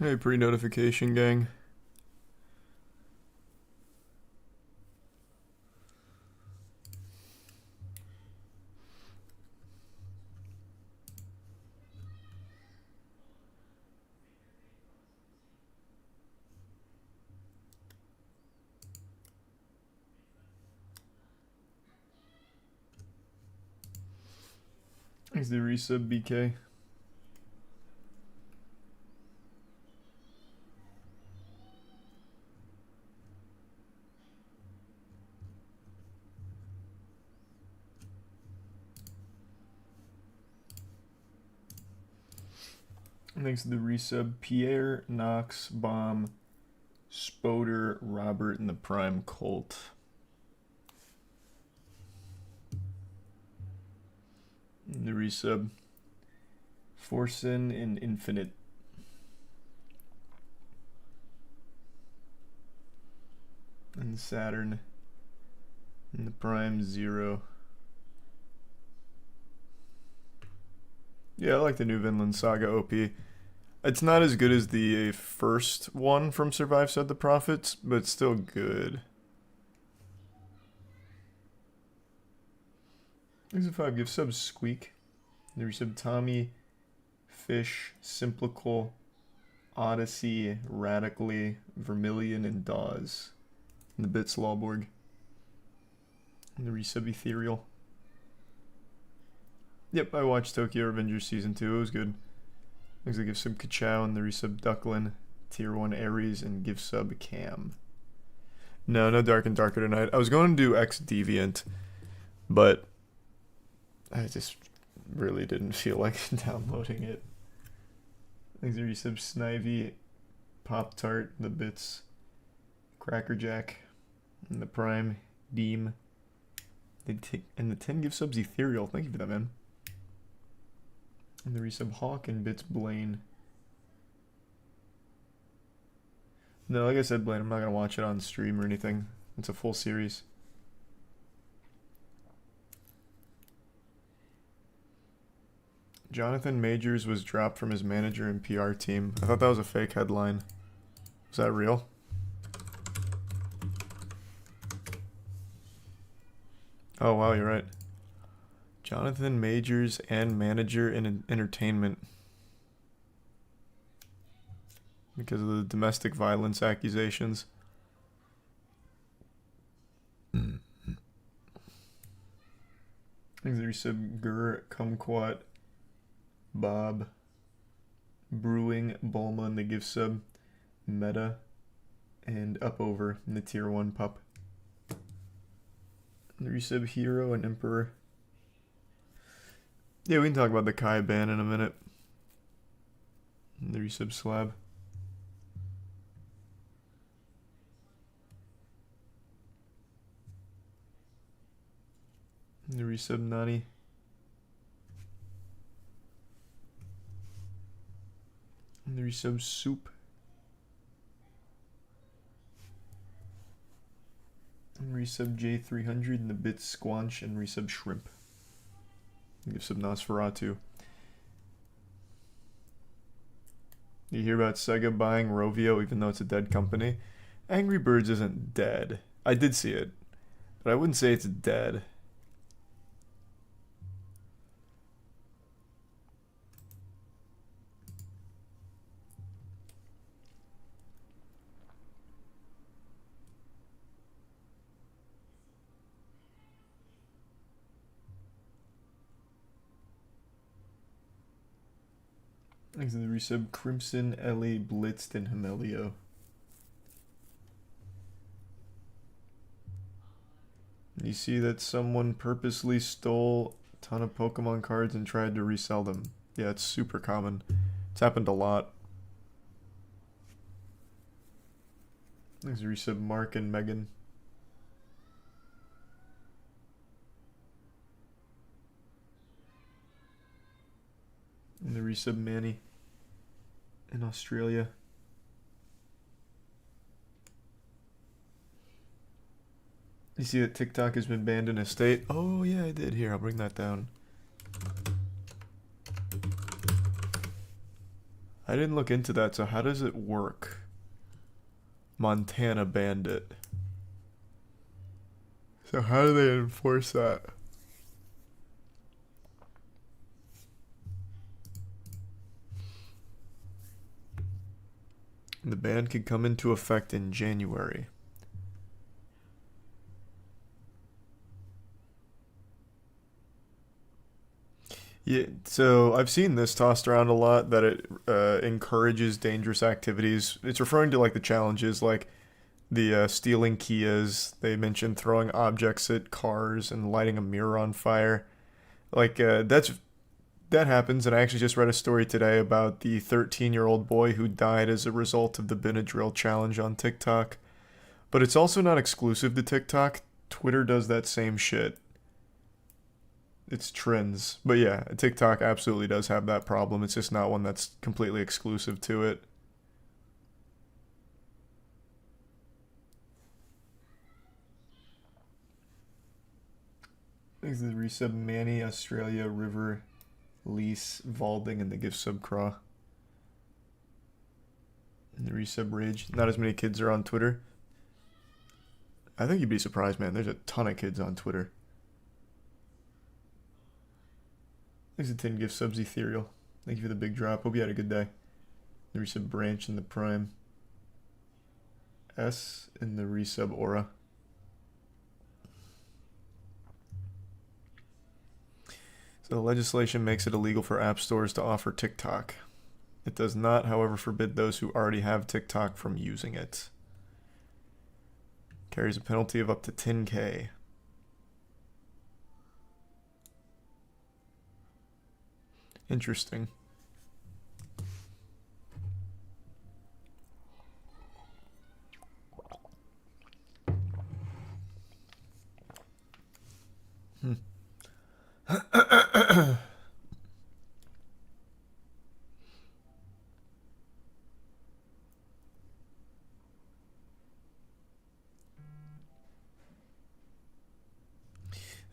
Hey, pre-notification gang. Thanks the resub, BK. Thanks to the resub, Pierre, Knox, Bomb, Spoder, Robert, and the Prime Colt. And the resub, Forsen and Infinite. And Saturn. And the Prime 0. Yeah, I like the new Vinland Saga OP. It's not as good as the first one from Survive Said the Prophets, but it's still good. Thanks for 5 gift subs, Squeak. The resub Tommy, Fish, Simplical, Odyssey, Radically, Vermilion, and Dawes. And the Bits Lawborg. And the resub Ethereal. Yep, I watched Tokyo Revengers Season 2. It was good. Thanks to give sub Kachow and the resub Ducklin, Tier 1 Ares, and give sub Cam. No Dark and Darker tonight. I was going to do X Deviant, but I just really didn't feel like downloading it. Thanks to resub Snivy, Pop Tart, the Bits, Crackerjack, and the Prime, Deem. And the 10 give subs Ethereal. Thank you for that, man. And the resub Hawk and Bits Blaine. No, like I said, Blaine, I'm not going to watch it on stream or anything. It's a full series. Jonathan Majors was dropped from his manager and PR team. I thought that was a fake headline. Is that real? Oh, wow, you're right. Jonathan Majors and manager in entertainment. Because of the domestic violence accusations. There's some Gur, Kumquat, Bob, Brewing, Bulma, and the gift sub, Meta, and Upover in the tier 1 pup. The resub Hero and Emperor. Yeah, we can talk about the Kai ban in a minute. And the resub Slab. And the resub Nani. And the resub Soup. And resub J300 and the bits Squanch and resub Shrimp. And give sub Nosferatu. You hear about Sega buying Rovio even though it's a dead company? Angry Birds isn't dead. I did see it, but I wouldn't say it's dead. Thanks to the resub Crimson, Ellie, Blitzed, and Himelio. You see that someone purposely stole a ton of Pokemon cards and tried to resell them. Yeah, it's super common. It's happened a lot. Thanks to resub Mark and Megan. And the resub Manny in Australia. You see that TikTok has been banned in a state? Oh yeah, I did. Here, I'll bring that down. I didn't look into that, so how does it work? Montana banned it. So how do they enforce that? The ban could come into effect in January. Yeah, so I've seen this tossed around a lot that it encourages dangerous activities. It's referring to like the challenges, like the stealing Kias. They mentioned throwing objects at cars and lighting a mirror on fire. Like that happens, and I actually just read a story today about the 13-year-old boy who died as a result of the Benadryl challenge on TikTok. But it's also not exclusive to TikTok. Twitter does that same shit. It's trends. But yeah, TikTok absolutely does have that problem. It's just not one that's completely exclusive to it. Thanks to the resub Manny, Australia, River, Lease, Valding, and the gift sub Craw. And the resub Rage. Not as many kids are on Twitter. I think you'd be surprised, man. There's a ton of kids on Twitter. Thanks to 10 gift subs, Ethereal. Thank you for the big drop. Hope you had a good day. The resub Branch and the Prime. S in the resub Aura. So the legislation makes it illegal for app stores to offer TikTok. It does not, however, forbid those who already have TikTok from using it. Carries a penalty of up to 10K. Interesting.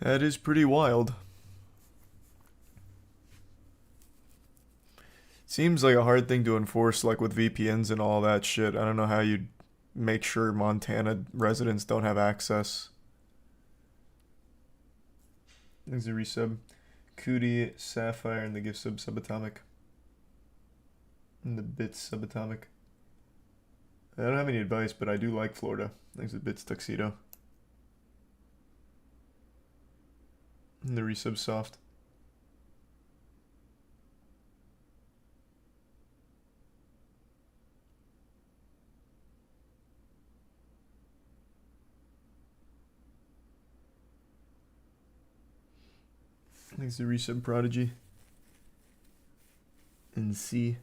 That is pretty wild. Seems like a hard thing to enforce, like with VPNs and all that shit. I don't know how you'd make sure Montana residents don't have access. There's a resub. Cootie, Sapphire, and the gift sub Subatomic. And the Bits Subatomic. I don't have any advice, but I do like Florida. Thanks to Bits Tuxedo. And the resub Soft. Thanks to resub Prodigy. And C.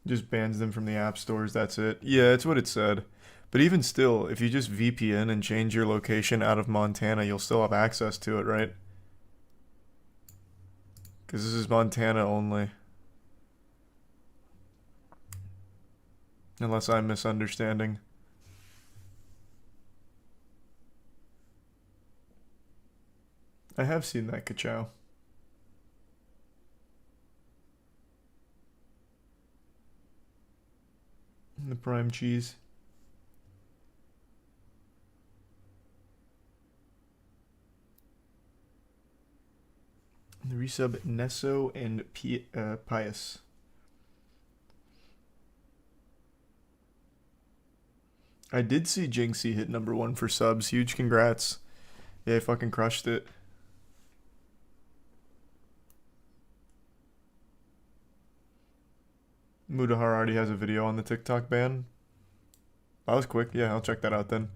Just bans them from the app stores, that's it. Yeah, it's what it said. But even still, if you just VPN and change your location out of Montana, you'll still have access to it, right? Because this is Montana only. Unless I'm misunderstanding. I have seen that Kachow. The prime cheese. The resub Nesso and Pius. I did see Jinxie hit #1 for subs. Huge congrats. Yeah, he fucking crushed it. Mudahar already has a video on the TikTok ban. That was quick. Yeah, I'll check that out then.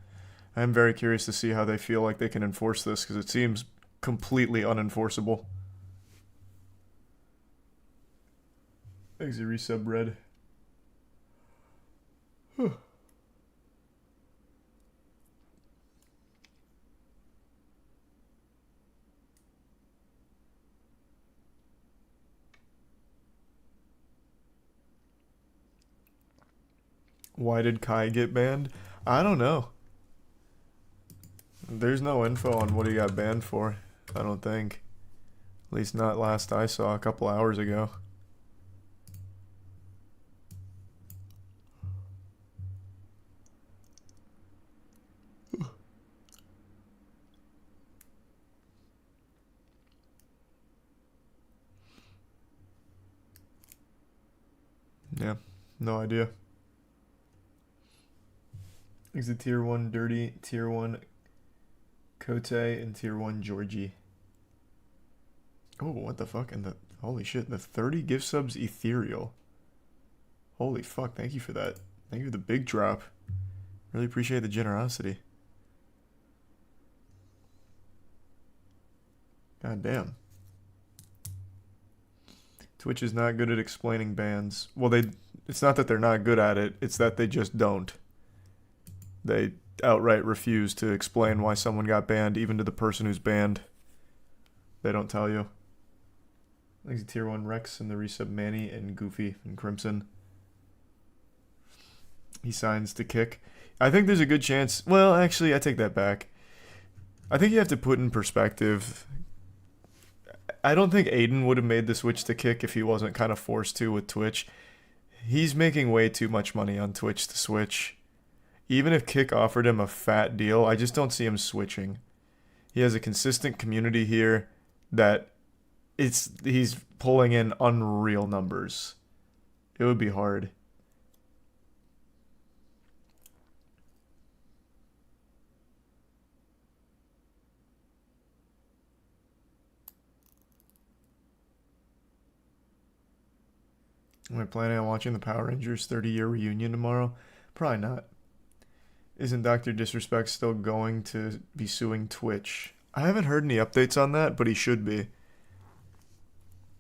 I'm very curious to see how they feel like they can enforce this, because it seems completely unenforceable. Thanks, resub Red. Why did Kai get banned? I don't know. There's no info on what he got banned for, I don't think. At least not last I saw a couple hours ago. Yeah, no idea. Exit tier 1 Dirty, tier 1 Kote, and tier 1 Georgie. Oh, what the fuck? And the holy shit, the 30 gift subs ethereal. Holy fuck, thank you for that. Thank you for the big drop. Really appreciate the generosity. God damn. Twitch is not good at explaining bans. Well, it's not that they're not good at it, it's that they just don't. They outright refuse to explain why someone got banned, even to the person who's banned. They don't tell you. Thanks to tier 1 Rex and the resub Manny and Goofy and Crimson. He signs to kick. I think there's a good chance. Well, actually, I take that back. I think you have to put in perspective. I don't think Aiden would have made the switch to kick if he wasn't kind of forced to with Twitch. He's making way too much money on Twitch to switch. Even if Kick offered him a fat deal, I just don't see him switching. He has a consistent community here that he's pulling in unreal numbers. It would be hard. Am I planning on watching the Power Rangers 30-year reunion tomorrow? Probably not. Isn't Dr. Disrespect still going to be suing Twitch? I haven't heard any updates on that, but he should be.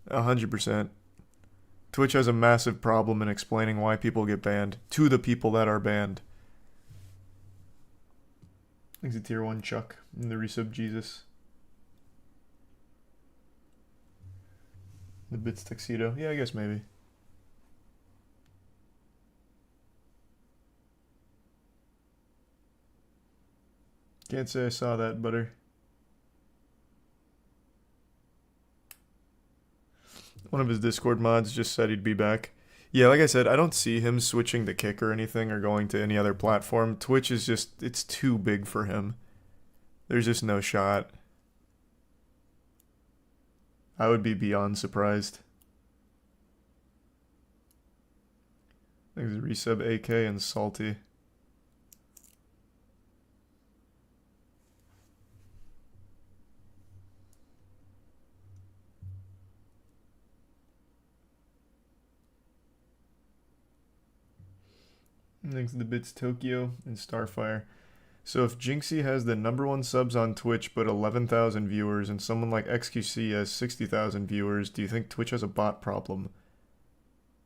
100%. Twitch has a massive problem in explaining why people get banned to the people that are banned. Thanks to tier 1 Chuck and the resub Jesus. The Bits Tuxedo. Yeah, I guess maybe. Can't say I saw that, Butter. One of his Discord mods just said he'd be back. Yeah, like I said, I don't see him switching to Kick or anything or going to any other platform. Twitch is just, it's too big for him. There's just no shot. I would be beyond surprised. There's a resub AK and Salty. Thanks to the Bits Tokyo and Starfire. So if Jinxie has the #1 subs on Twitch but 11,000 viewers and someone like XQC has 60,000 viewers, do you think Twitch has a bot problem?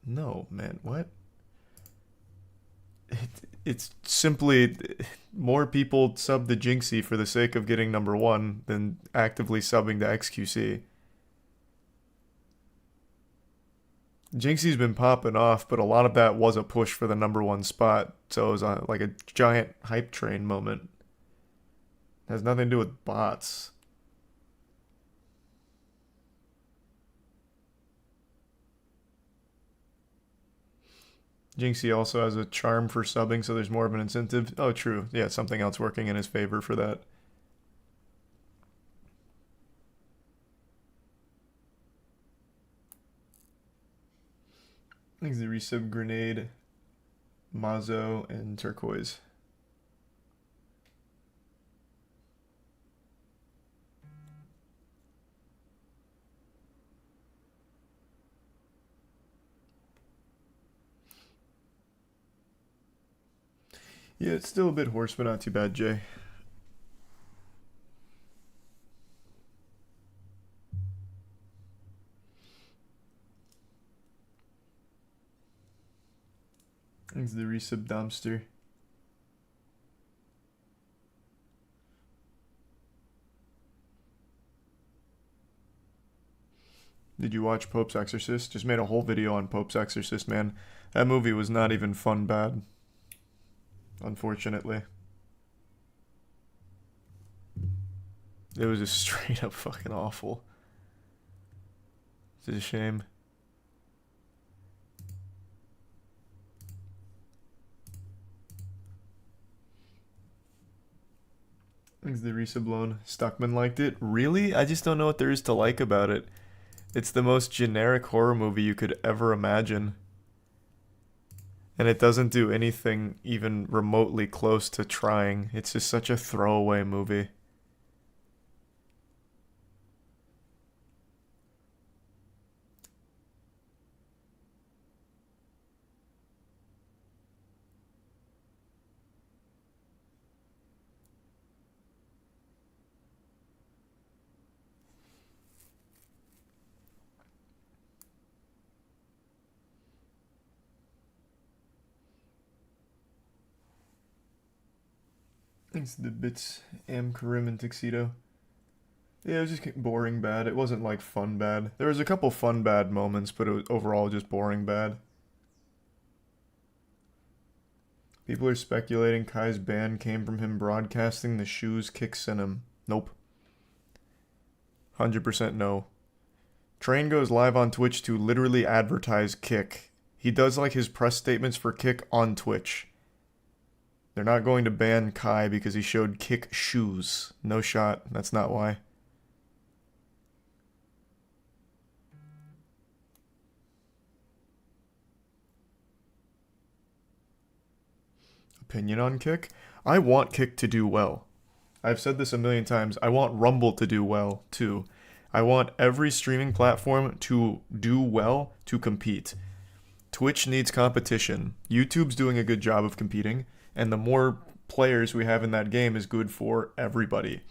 No, man, what? It's simply more people sub to Jinxie for the sake of getting #1 than actively subbing to XQC. Jinxie's been popping off, but a lot of that was a push for the #1 spot, so it was like a giant hype train moment. It has nothing to do with bots. Jinxie also has a charm for subbing, so there's more of an incentive. Oh, true. Yeah, something else working in his favor for that. Thanks to the resub Grenade, Mazo, and Turquoise. Yeah, it's still a bit hoarse, but not too bad, Jay. Thanks to the resub Dumpster. Did you watch Pope's Exorcist? Just made a whole video on Pope's Exorcist, man. That movie was not even fun bad. Unfortunately. It was just straight up fucking awful. It's a shame. Thanks the resub loan. Stuckman liked it. Really? I just don't know what there is to like about it. It's the most generic horror movie you could ever imagine. And it doesn't do anything even remotely close to trying. It's just such a throwaway movie. Thanks to the bits, Am Karim and Tuxedo. Yeah, it was just boring bad. It wasn't like fun bad. There was a couple fun bad moments, but it was overall just boring bad. People are speculating Kai's ban came from him broadcasting the shoes kicks in him. Nope. 100% no. Train goes live on Twitch to literally advertise Kick. He does like his press statements for Kick on Twitch. They're not going to ban Kai because he showed Kick shoes. No shot. That's not why. Opinion on Kick? I want Kick to do well. I've said this a million times. I want Rumble to do well, too. I want every streaming platform to do well to compete. Twitch needs competition. YouTube's doing a good job of competing, and the more players we have in that game is good for everybody.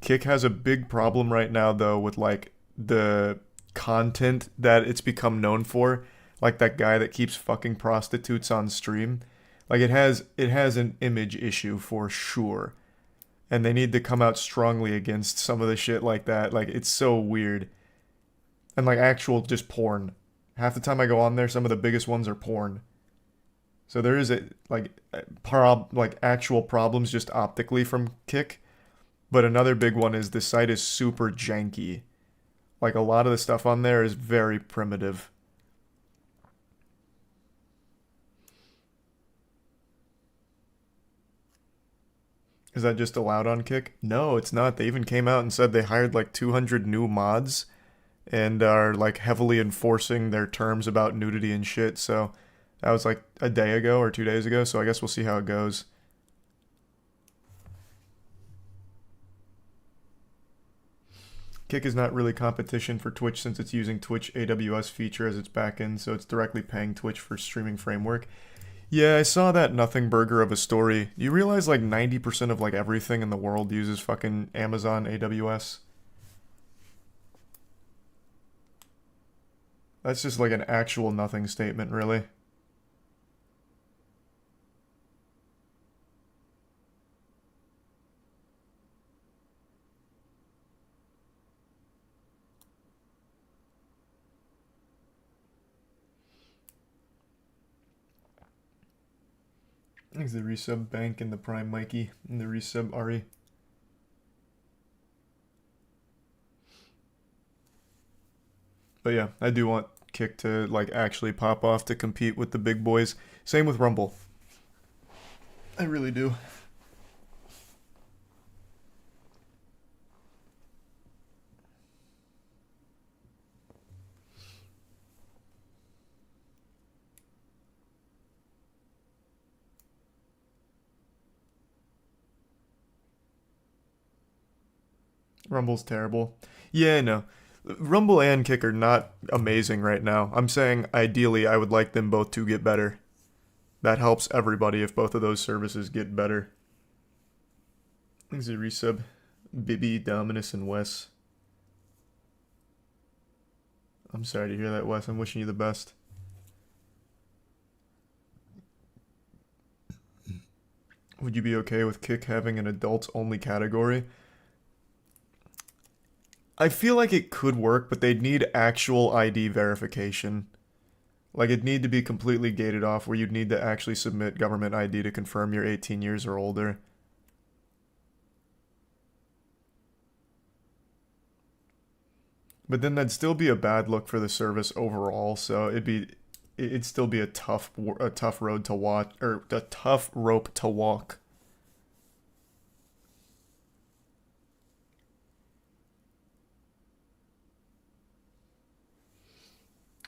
Kick has a big problem right now, though, with like the content that it's become known for. Like that guy that keeps fucking prostitutes on stream. Like it has an image issue for sure. And they need to come out strongly against some of the shit like that. Like, it's so weird. And, like, actual just porn. Half the time I go on there, some of the biggest ones are porn. So there is, actual problems just optically from Kick. But another big one is the site is super janky. Like, a lot of the stuff on there is very primitive. Is that just allowed on Kick? No, it's not. They even came out and said they hired like 200 new mods and are like heavily enforcing their terms about nudity and shit. So that was like a day ago or 2 days ago. So I guess we'll see how it goes. Kick is not really competition for Twitch since it's using Twitch AWS feature as its backend, so it's directly paying Twitch for streaming framework. Yeah, I saw that nothing burger of a story. You realize like 90% of like everything in the world uses fucking Amazon AWS? That's just like an actual nothing statement, really. Thanks the resub Bank and the Prime Mikey and the resub Ari. But yeah, I do want Kick to like actually pop off to compete with the big boys. Same with Rumble. I really do. Rumble's terrible. Yeah, no. Rumble and Kick are not amazing right now. I'm saying ideally I would like them both to get better. That helps everybody if both of those services get better. Thanks a resub. Bibby, Dominus, and Wes. I'm sorry to hear that, Wes. I'm wishing you the best. Would you be okay with Kick having an adults-only category? I feel like it could work, but they'd need actual ID verification. Like, it'd need to be completely gated off, where you'd need to actually submit government ID to confirm you're 18 years or older. But then that'd still be a bad look for the service overall. So it'd still be a tough road to watch, or a tough rope to walk.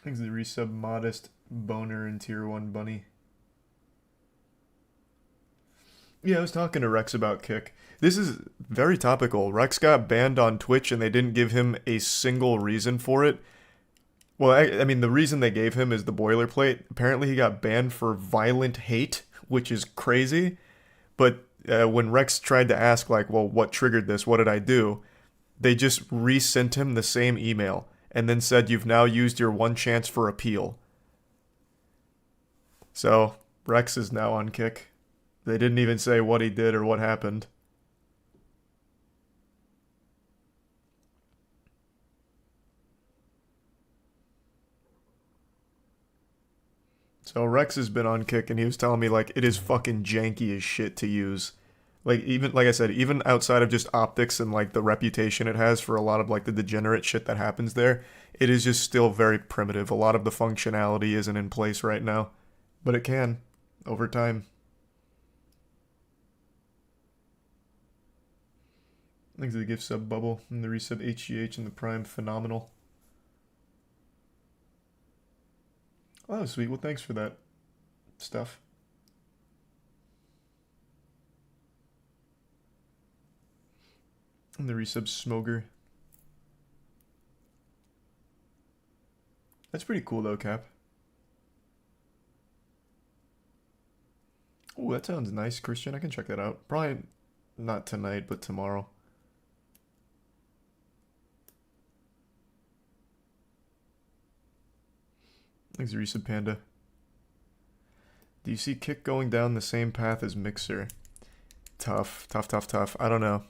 Thanks to the resub, Modest Boner and Tier 1 Bunny. Yeah, I was talking to Rex about Kick. This is very topical. Rex got banned on Twitch and they didn't give him a single reason for it. Well, I mean, the reason they gave him is the boilerplate. Apparently, he got banned for violent hate, which is crazy. But when Rex tried to ask, like, well, what triggered this? What did I do? They just resent him the same email and then said, you've now used your one chance for appeal. So, Rex is now on Kick. They didn't even say what he did or what happened. So Rex has been on Kick and he was telling me like it is fucking janky as shit to use. Like even like I said, even outside of just optics and like the reputation it has for a lot of like the degenerate shit that happens there, it is just still very primitive. A lot of the functionality isn't in place right now. But it can over time. Thanks to the gift sub Bubble and the resub HGH and the Prime, phenomenal. Oh, sweet. Well, thanks for that stuff. And the resub Smoger. That's pretty cool though, Cap. Oh, that sounds nice, Christian. I can check that out. Probably not tonight, but tomorrow. Thanks, resub Panda. Do you see Kick going down the same path as Mixer? Tough. I don't know.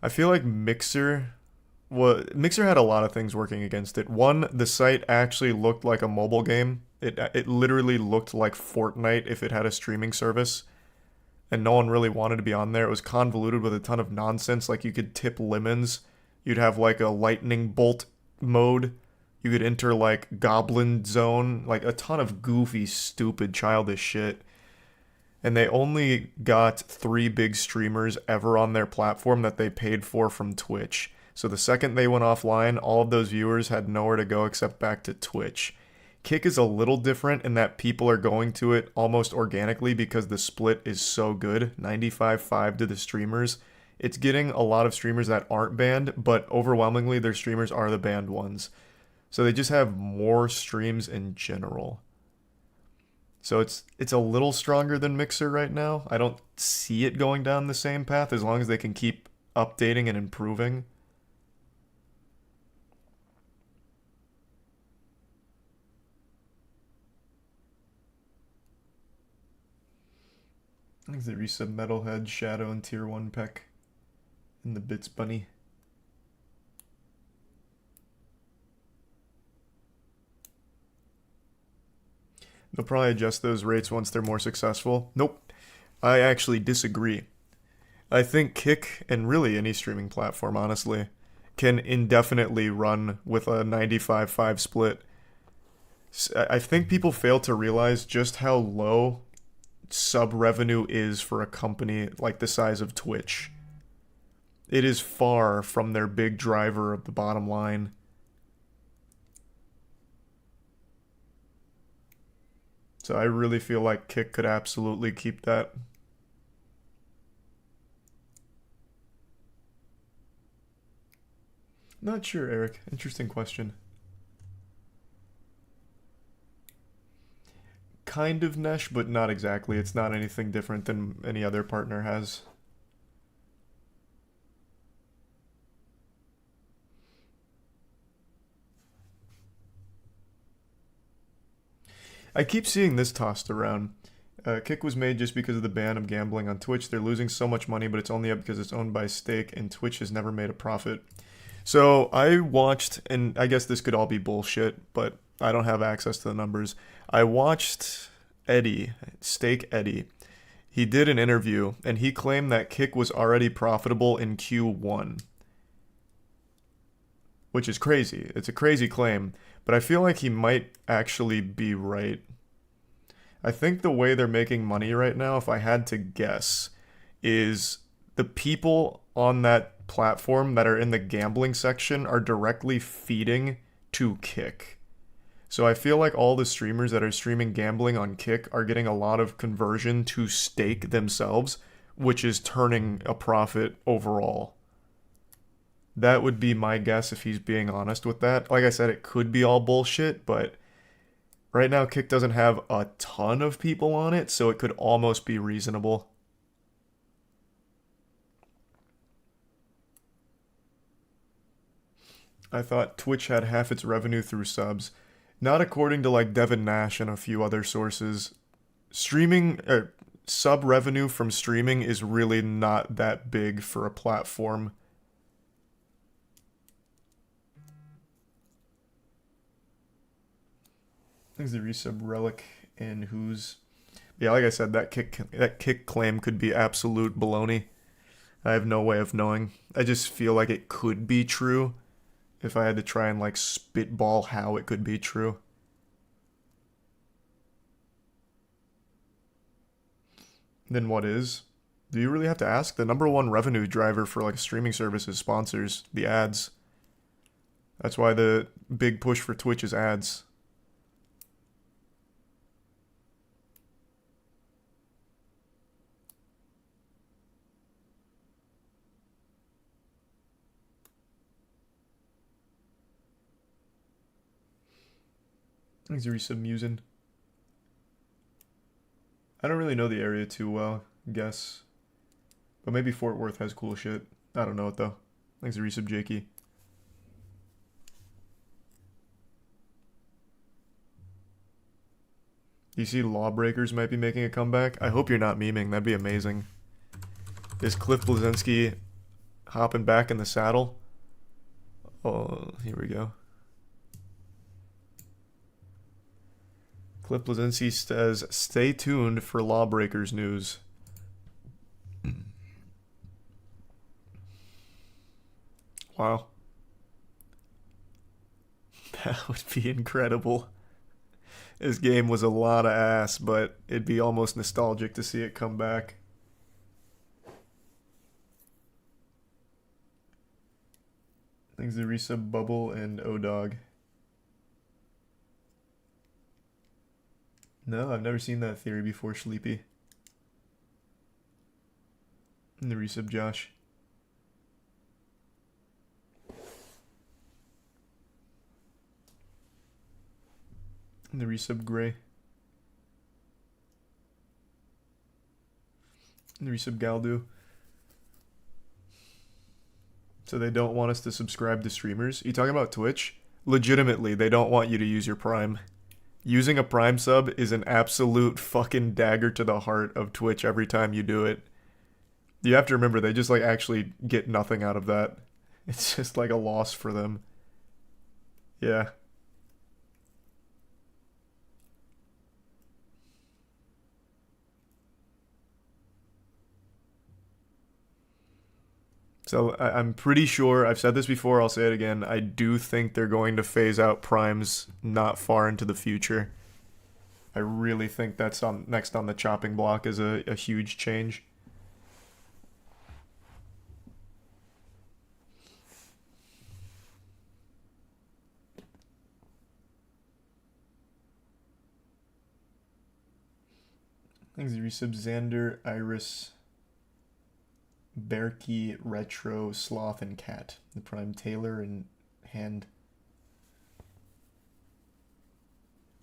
I feel like Mixer had a lot of things working against it. One, the site actually looked like a mobile game. It literally looked like Fortnite if it had a streaming service. And no one really wanted to be on there. It was convoluted with a ton of nonsense. Like you could tip lemons. You'd have like a lightning bolt mode. You could enter like Goblin Zone. Like a ton of goofy, stupid, childish shit. And they only got 3 big streamers ever on their platform that they paid for from Twitch. So the second they went offline, all of those viewers had nowhere to go except back to Twitch. Kick is a little different in that people are going to it almost organically because the split is so good, 95-5 to the streamers. It's getting a lot of streamers that aren't banned, but overwhelmingly their streamers are the banned ones. So they just have more streams in general. So it's a little stronger than Mixer right now. I don't see it going down the same path as long as they can keep updating and improving. I think they resub Metalhead, Shadow, and Tier 1 Peck. And the Bits Bunny. They'll probably adjust those rates once they're more successful. Nope. I actually disagree. I think Kick, and really any streaming platform, honestly, can indefinitely run with a 95-5 split. I think people fail to realize just how low sub revenue is for a company like the size of Twitch. It is far from their big driver of the bottom line. So I really feel like Kick could absolutely keep that. Not sure, Eric. Interesting question. Kind of Nesh, but not exactly. It's not anything different than any other partner has. I keep seeing this tossed around. Kick was made just because of the ban of gambling on Twitch. They're losing so much money, but it's only up because it's owned by Stake, and Twitch has never made a profit. So I watched, and I guess this could all be bullshit, but I don't have access to the numbers. I watched Eddie, Stake Eddie. He did an interview, and he claimed that Kick was already profitable in Q1. which is crazy. It's a crazy claim, but I feel like he might actually be right. I think the way they're making money right now, if I had to guess, is the people on that platform that are in the gambling section are directly feeding to Kick. So I feel like all the streamers that are streaming gambling on Kick are getting a lot of conversion to stake themselves, which is turning a profit overall. That would be my guess if he's being honest with that. Like I said, it could be all bullshit, but right now Kick doesn't have a ton of people on it, so it could almost be reasonable. I thought Twitch had half its revenue through subs. Not according to like Devin Nash and a few other sources. Streaming sub revenue from streaming is really not that big for a platform. Thanks the resub Relic and Who's. Yeah, like I said, that kick claim could be absolute baloney. I have no way of knowing. I just feel like it could be true if I had to try and like spitball how it could be true. Then what is? Do you really have to ask? The number one revenue driver for like a streaming service is sponsors, the ads. That's why the big push for Twitch is ads. Thanks, Risa Musin. I don't really know the area too well, I guess. But maybe Fort Worth has cool shit. I don't know it though. Thanks, Resub Jakey. You see Lawbreakers might be making a comeback? I hope you're not memeing. That'd be amazing. Is Cliff Bleszinski hopping back in the saddle? Oh, here we go. Cliff Bleszinski says, stay tuned for Lawbreakers news. Wow. That would be incredible. This game was a lot of ass, but it'd be almost nostalgic to see it come back. Thanks to Resub Bubble and O-Dog. No, I've never seen that theory before, Sleepy. And the Resub Josh. And the Resub Gray. And the Resub Galdu. So they don't want us to subscribe to streamers? You talking about Twitch? Legitimately, they don't want you to use your Prime. Using a Prime sub is an absolute fucking dagger to the heart of Twitch every time you do it. You have to remember, they just like actually get nothing out of that. It's just like a loss for them. Yeah. So I'm pretty sure, I've said this before, I'll say it again, I do think they're going to phase out Primes not far into the future. I really think that's next on the chopping block is a huge change. Thanks, Resub Xander, Iris, Berkey, Retro, Sloth, and Cat. The Prime Taylor and Hand.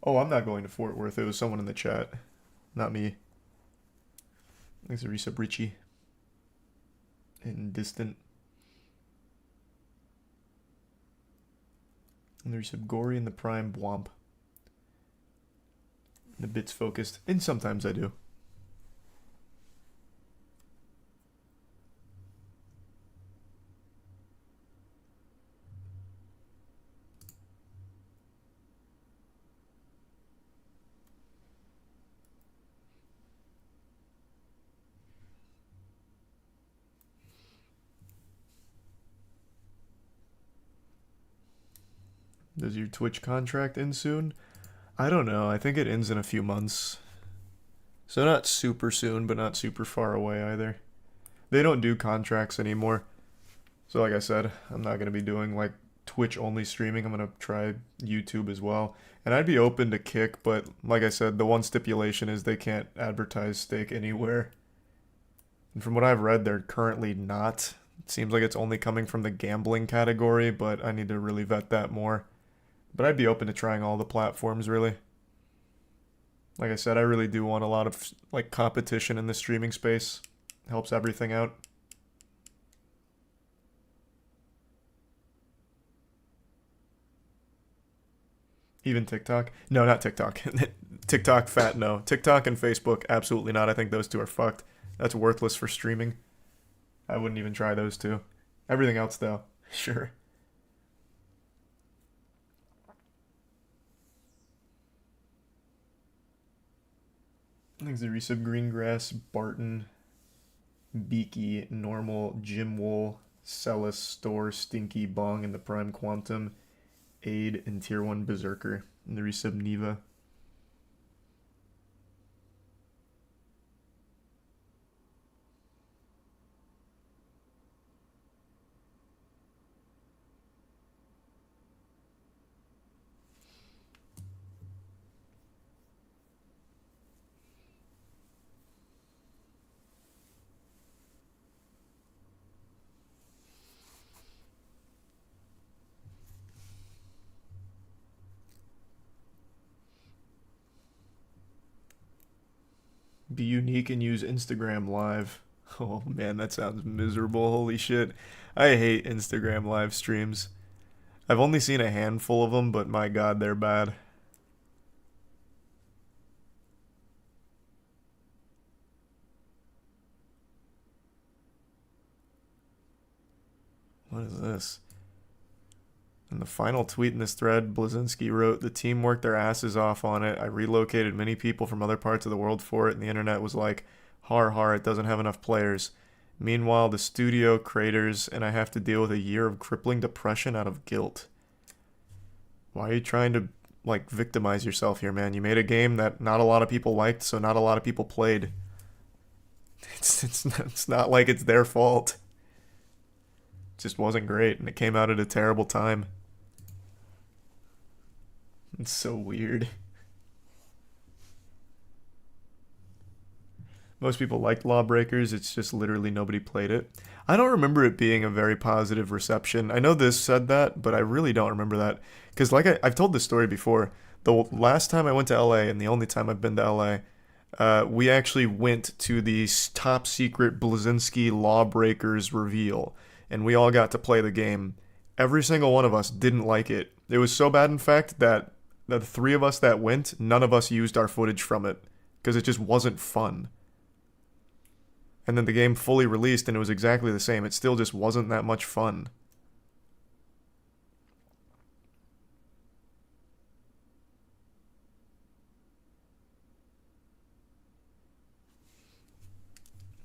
Oh, I'm not going to Fort Worth. It was someone in the chat. Not me. Thanks to Resub Richie. And Distant. And the Resub Gory and the Prime Womp. And the Bits Focused. And sometimes I do. Does your Twitch contract end soon? I don't know. I think it ends in a few months. So not super soon, but not super far away either. They don't do contracts anymore. So like I said, I'm not going to be doing like Twitch only streaming. I'm going to try YouTube as well. And I'd be open to Kick, but like I said, the one stipulation is they can't advertise Stake anywhere. And from what I've read, they're currently not. It seems like it's only coming from the gambling category, but I need to really vet that more. But I'd be open to trying all the platforms, really. Like I said, I really do want a lot of like competition in the streaming space. Helps everything out. Even TikTok? No, not TikTok. TikTok, fat no. TikTok and Facebook, absolutely not. I think those two are fucked. That's worthless for streaming. I wouldn't even try those two. Everything else, though, sure. Thanks to Resub, Greengrass, Barton, Beaky, Normal, Jim Wool, Celis, Store, Stinky, Bong, and the Prime Quantum, Aid, and Tier 1 Berserker. And the Resub, Neva. Be unique and use Instagram Live. Oh man, that sounds miserable. Holy shit. I hate Instagram live streams. I've only seen a handful of them, but my god, they're bad. What is this? In the final tweet in this thread, Blazinski wrote, "The team worked their asses off on it. I relocated many people from other parts of the world for it, and the internet was like, har har, it doesn't have enough players. Meanwhile, the studio craters, and I have to deal with a year of crippling depression out of guilt." Why are you trying to, like, victimize yourself here, man? You made a game that not a lot of people liked, so not a lot of people played. It's not like it's their fault. It just wasn't great, and it came out at a terrible time. It's so weird. Most people liked Lawbreakers, it's just literally nobody played it. I don't remember it being a very positive reception. I know this said that, but I really don't remember that. Because like I've told this story before, the last time I went to LA, and the only time I've been to LA, we actually went to the top secret Blazinski Lawbreakers reveal, and we all got to play the game. Every single one of us didn't like it. It was so bad, in fact, that the three of us that went, none of us used our footage from it, because it just wasn't fun. And then the game fully released and it was exactly the same. It still just wasn't that much fun.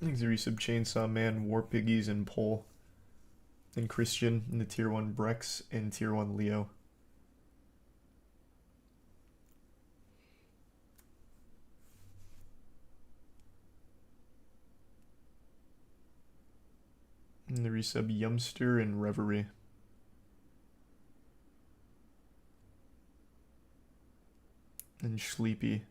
Thanks to Resub, Chainsaw Man, War Piggies, and Pole. And Christian in the Tier 1 Brex and Tier 1 Leo. And the Resub, Yumster and Reverie. And Sleepy.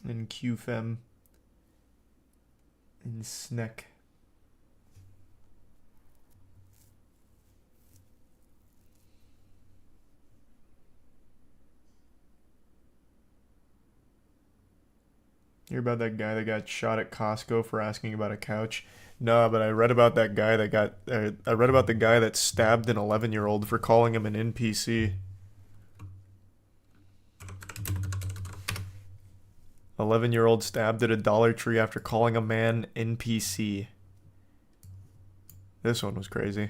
And QFem. And Sneck. Hear about that guy that got shot at Costco for asking about a couch? No, but I read about that guy that got. I read about the guy that stabbed an 11-year-old for calling him an NPC. 11-year-old stabbed at a Dollar Tree after calling a man NPC. This one was crazy.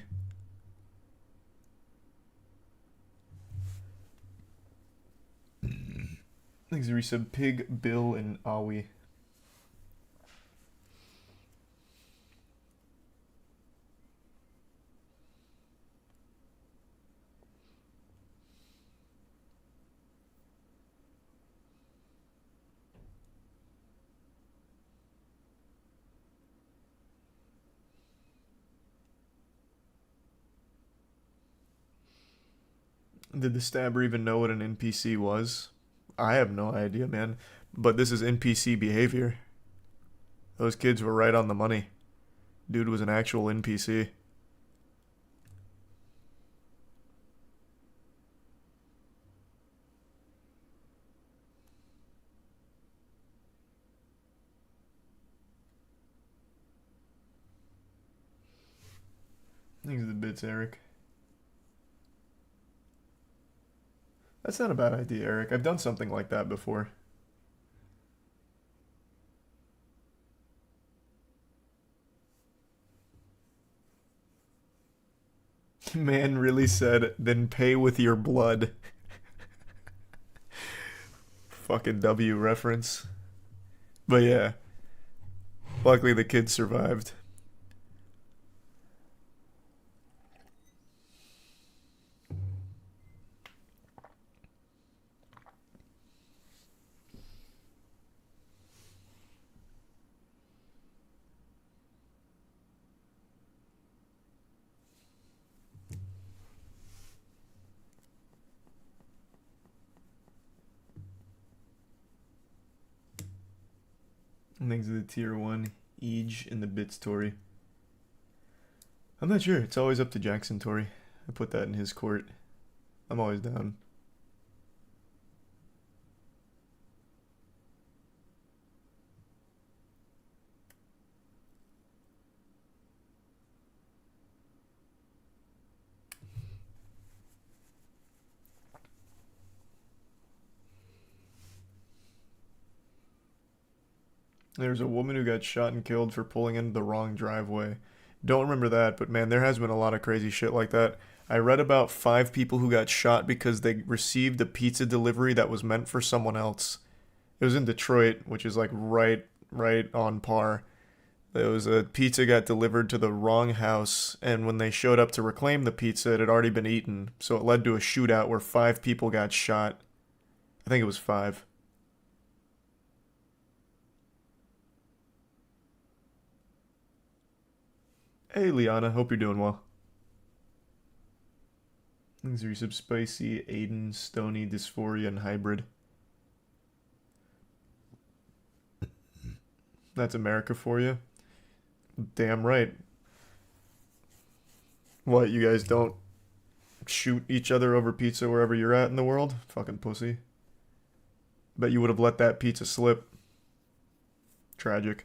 Thanks, Resub, Pig, Bill, and Awi. Did the stabber even know what an NPC was? I have no idea, man. But this is NPC behavior. Those kids were right on the money. Dude was an actual NPC. Thanks for the bits, Eric. That's not a bad idea, Eric. I've done something like that before. Man really said, then pay with your blood. Fucking W reference. But yeah. Luckily the kids survived. Thanks to the tier 1 Eage in the bits Tori. I'm not sure. It's always up to Jackson Tori. I put that in his court. I'm always down. There's a woman who got shot and killed for pulling into the wrong driveway. Don't remember that, but man, there has been a lot of crazy shit like that. I read about 5 people who got shot because they received a pizza delivery that was meant for someone else. It was in Detroit, which is like right on par. There was a pizza got delivered to the wrong house, and when they showed up to reclaim the pizza, it had already been eaten. So it led to a shootout where 5 people got shot. I think it was 5. Hey, Liana. Hope you're doing well. Things are sub spicy, Aiden, Stony, Dysphoria, and Hybrid. That's America for you. Damn right. What, you guys don't shoot each other over pizza wherever you're at in the world? Fucking pussy. Bet you would have let that pizza slip. Tragic.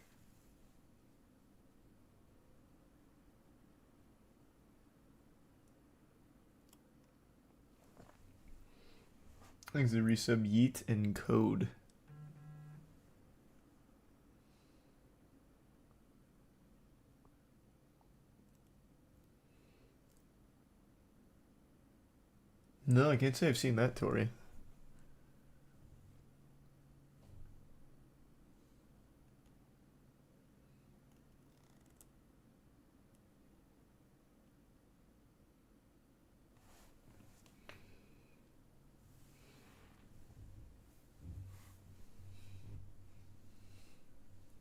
Thanks to resub Yeet and Code. No, I can't say I've seen that, Tori.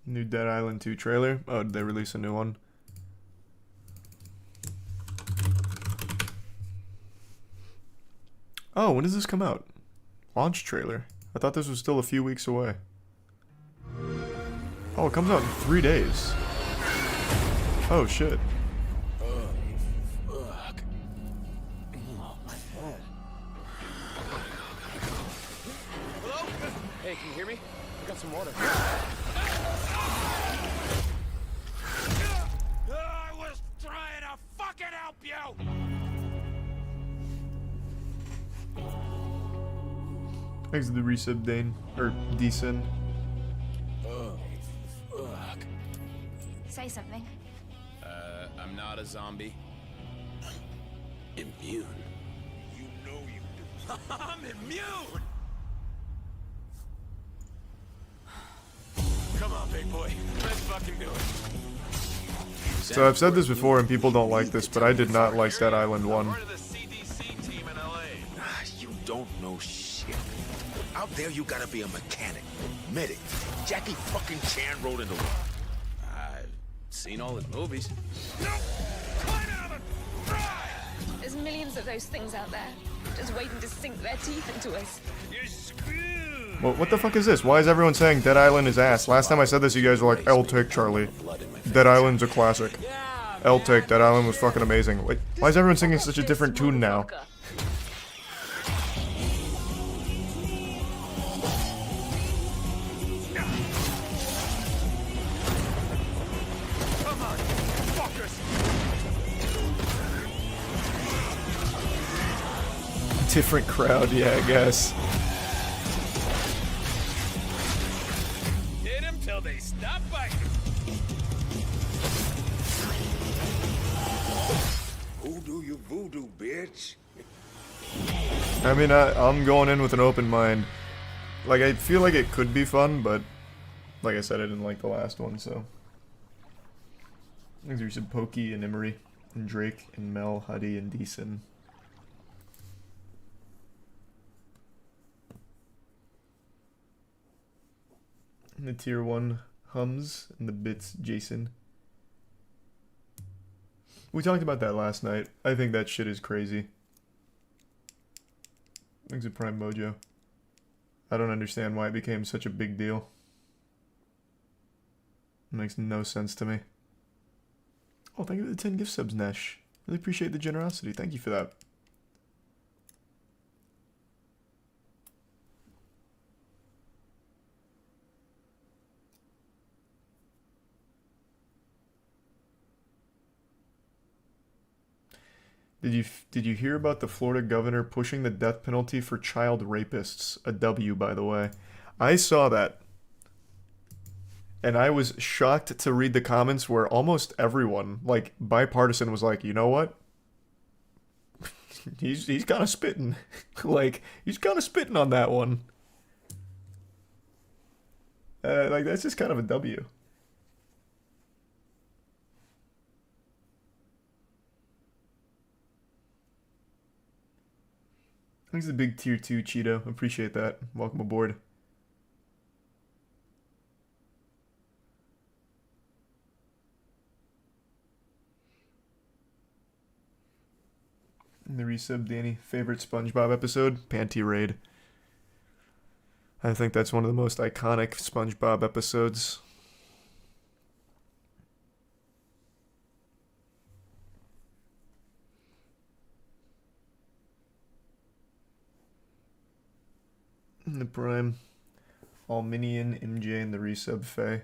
New Dead Island 2 trailer. Oh, did they release a new one? Oh, when does this come out? Launch trailer. I thought this was still a few weeks away. Oh, it comes out in 3 days. Oh, shit. Fuck. Oh, my head. Hello? Hey, can you hear me? I got some water. I was trying to fucking help you! Thanks to the resub, Dane. Or, Deason. Oh, fuck. Say something. I'm not a zombie. Immune. You know you do. I'm immune! Come on, big boy. Let's fucking do it. So I've said this before and people don't like this, but I did not like Dead Island 1. Part of the CDC team in LA. You don't know shit. Out there, you gotta be a mechanic, medic. Jackie fucking Chan rode in the war. I've seen all his movies. There's millions of those things out there. just waiting to sink their teeth into us. You're screwed. Well, what the fuck is this? Why is everyone saying Dead Island is ass? Last time I said this, you guys were like, L take Charlie. Dead Island's a classic. L take, Dead Island was fucking amazing. Wait, why is everyone singing such a different tune now? Come on, fuckers. Different crowd, yeah, I guess. Hit them till they stop biting. Hoodoo you voodoo, bitch. I mean, I'm going in with an open mind. Like, I feel like it could be fun, but like I said, I didn't like the last one, so. I think there's some Pokey and Emery and Drake and Mel, Huddy and Deason. And the tier 1 hums and the bits Jason. We talked about that last night. I think that shit is crazy. Thanks to Prime Mojo. I don't understand why it became such a big deal. It makes no sense to me. Oh, thank you for the 10 gift subs, Nesh. Really appreciate the generosity. Thank you for that. Did you hear about the Florida governor pushing the death penalty for child rapists? A W, by the way. I saw that. And I was shocked to read the comments where almost everyone, like bipartisan, was like, you know what? he's kind of spitting. Like, he's kind of spitting on that one. Like, that's just kind of a W. Thanks to the big tier 2 Cheeto. Appreciate that. Welcome aboard. And the resub, Danny. Favorite SpongeBob episode? Panty Raid. I think that's one of the most iconic SpongeBob episodes. In the Prime. Alminian, MJ, and the resub, Faye.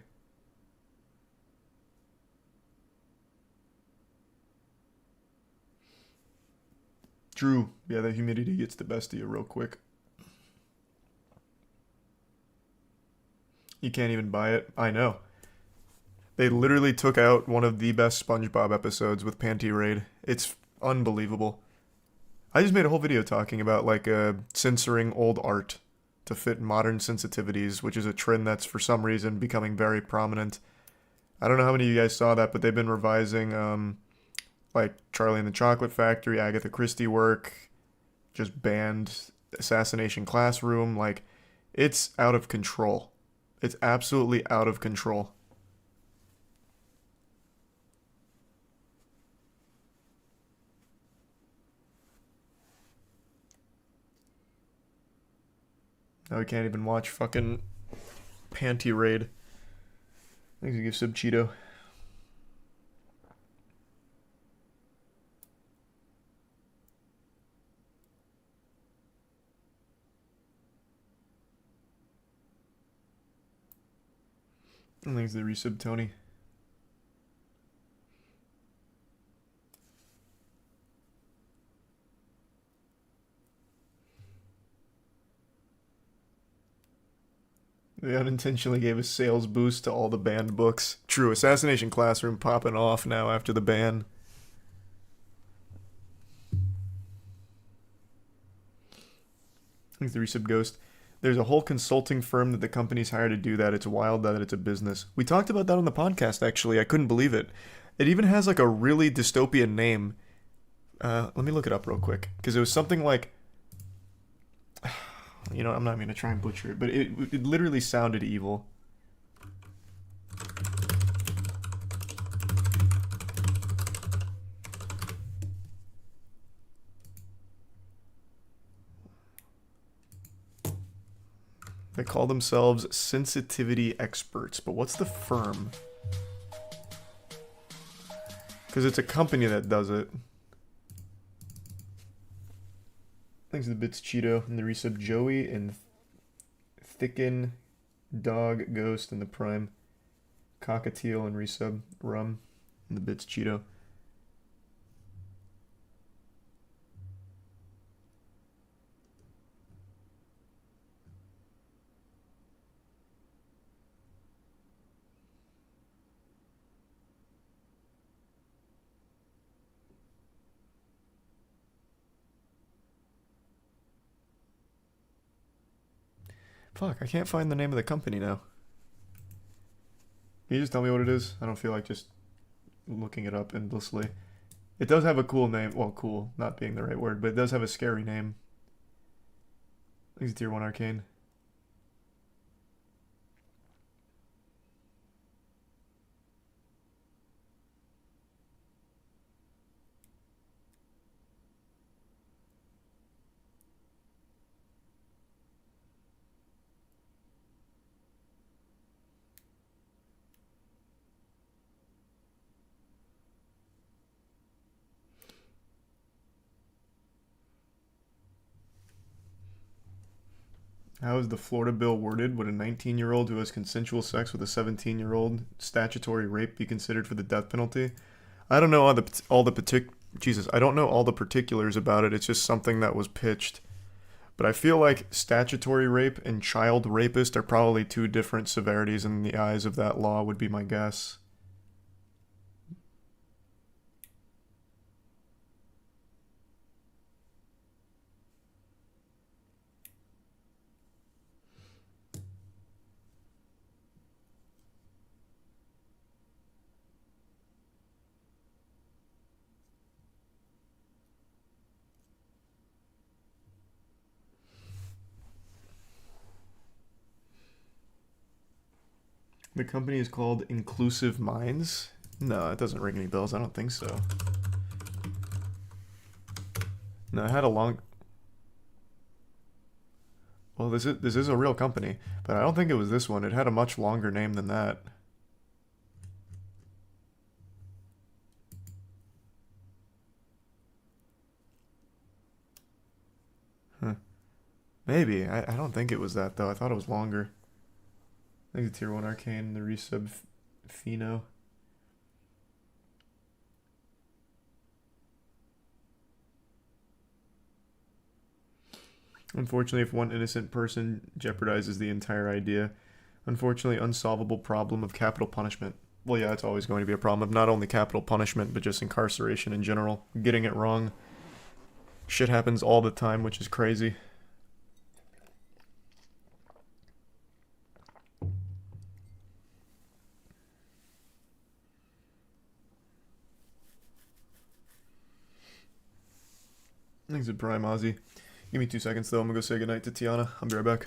Drew. Yeah, the humidity gets the best of you real quick. You can't even buy it. I know. They literally took out one of the best SpongeBob episodes with Panty Raid. It's unbelievable. I just made a whole video talking about like censoring old art to fit modern sensitivities, which is a trend that's for some reason becoming very prominent. I don't know how many of you guys saw that, but they've been revising like Charlie and the Chocolate Factory, Agatha Christie work, just banned Assassination Classroom. Like, it's out of control. It's absolutely out of control. Now we can't even watch fucking Panty Raid. Thanks to give sub Cheeto. And thanks to the resub Tony. They unintentionally gave a sales boost to all the banned books. True, Assassination Classroom popping off now after the ban. Thanks to the resub Ghost. There's a whole consulting firm that the company's hired to do that. It's wild that it's a business. We talked about that on the podcast, actually. I couldn't believe it. It even has like a really dystopian name. Let me look it up real quick. Because it was something like... You know, I'm not going to try and butcher it, but it literally sounded evil. They call themselves sensitivity experts, but what's the firm? Because it's a company that does it. Thanks to the bits Cheeto and the resub Joey and Thicken, Dog, Ghost, and the Prime. Cockatiel and resub Rum and the bits Cheeto. Fuck, I can't find the name of the company now. Can you just tell me what it is? I don't feel like just looking it up endlessly. It does have a cool name. Well, cool, not being the right word, but it does have a scary name. I think it's Tier 1 Arcane. How is the Florida bill worded? Would a 19-year-old who has consensual sex with a 17-year-old statutory rape be considered for the death penalty? I don't know I don't know all the particulars about it. It's just something that was pitched. But I feel like statutory rape and child rapist are probably two different severities in the eyes of that law, would be my guess. The company is called Inclusive Minds? No, it doesn't ring any bells. I don't think so. No, it had a long... Well, this is a real company, but I don't think it was this one. It had a much longer name than that. Huh. Maybe. I don't think it was that, though. I thought it was longer. I think the Tier 1 Arcane, the resub Pheno. Unfortunately, if one innocent person jeopardizes the entire idea, unfortunately, unsolvable problem of capital punishment. Well, yeah, it's always going to be a problem of not only capital punishment, but just incarceration in general. Getting it wrong. Shit happens all the time, which is crazy. Thanks to Prime Ozzy. Give me 2 seconds though. I'm gonna go say goodnight to Tiana. I'll be right back.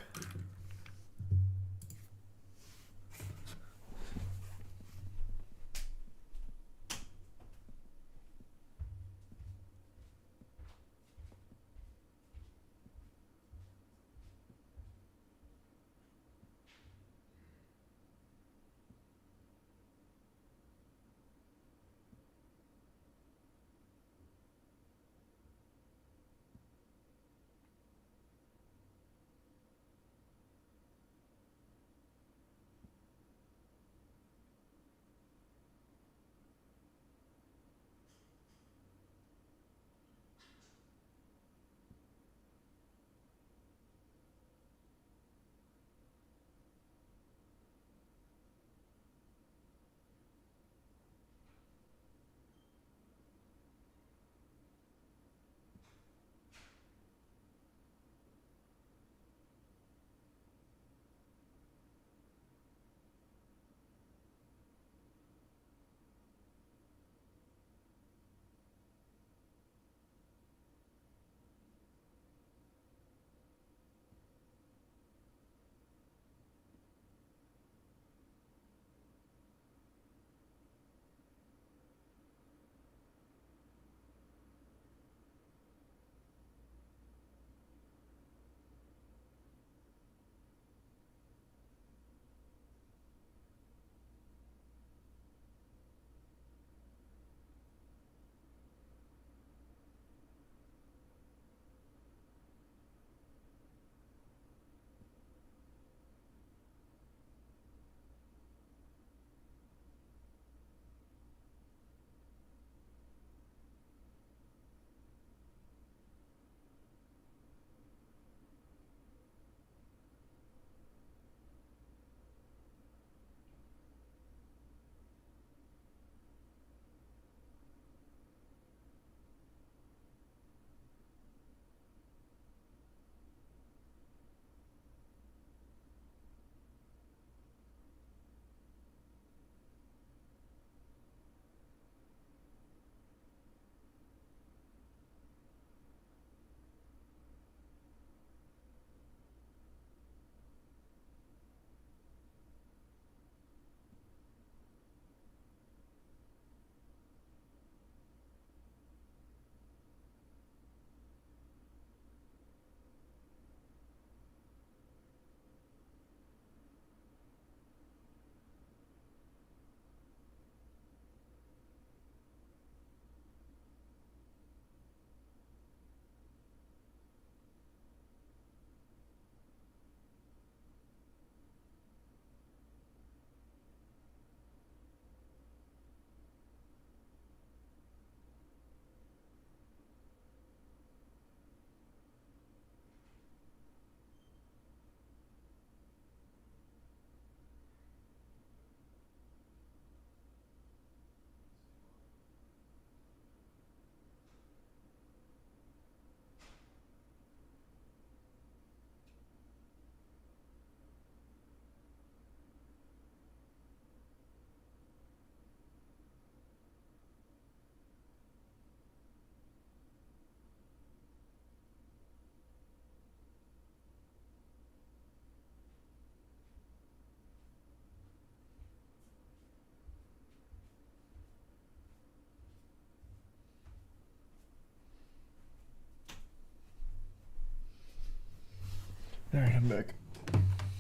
Alright, I'm back.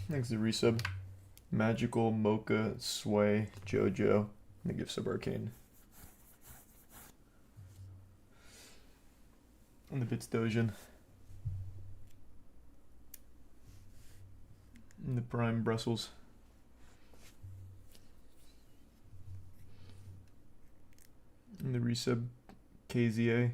Thanks to resub. Magical, Mocha, Sway, Jojo, and the gift sub Arcane. And the bits Dojin. And the Prime Brussels. And the resub KZA.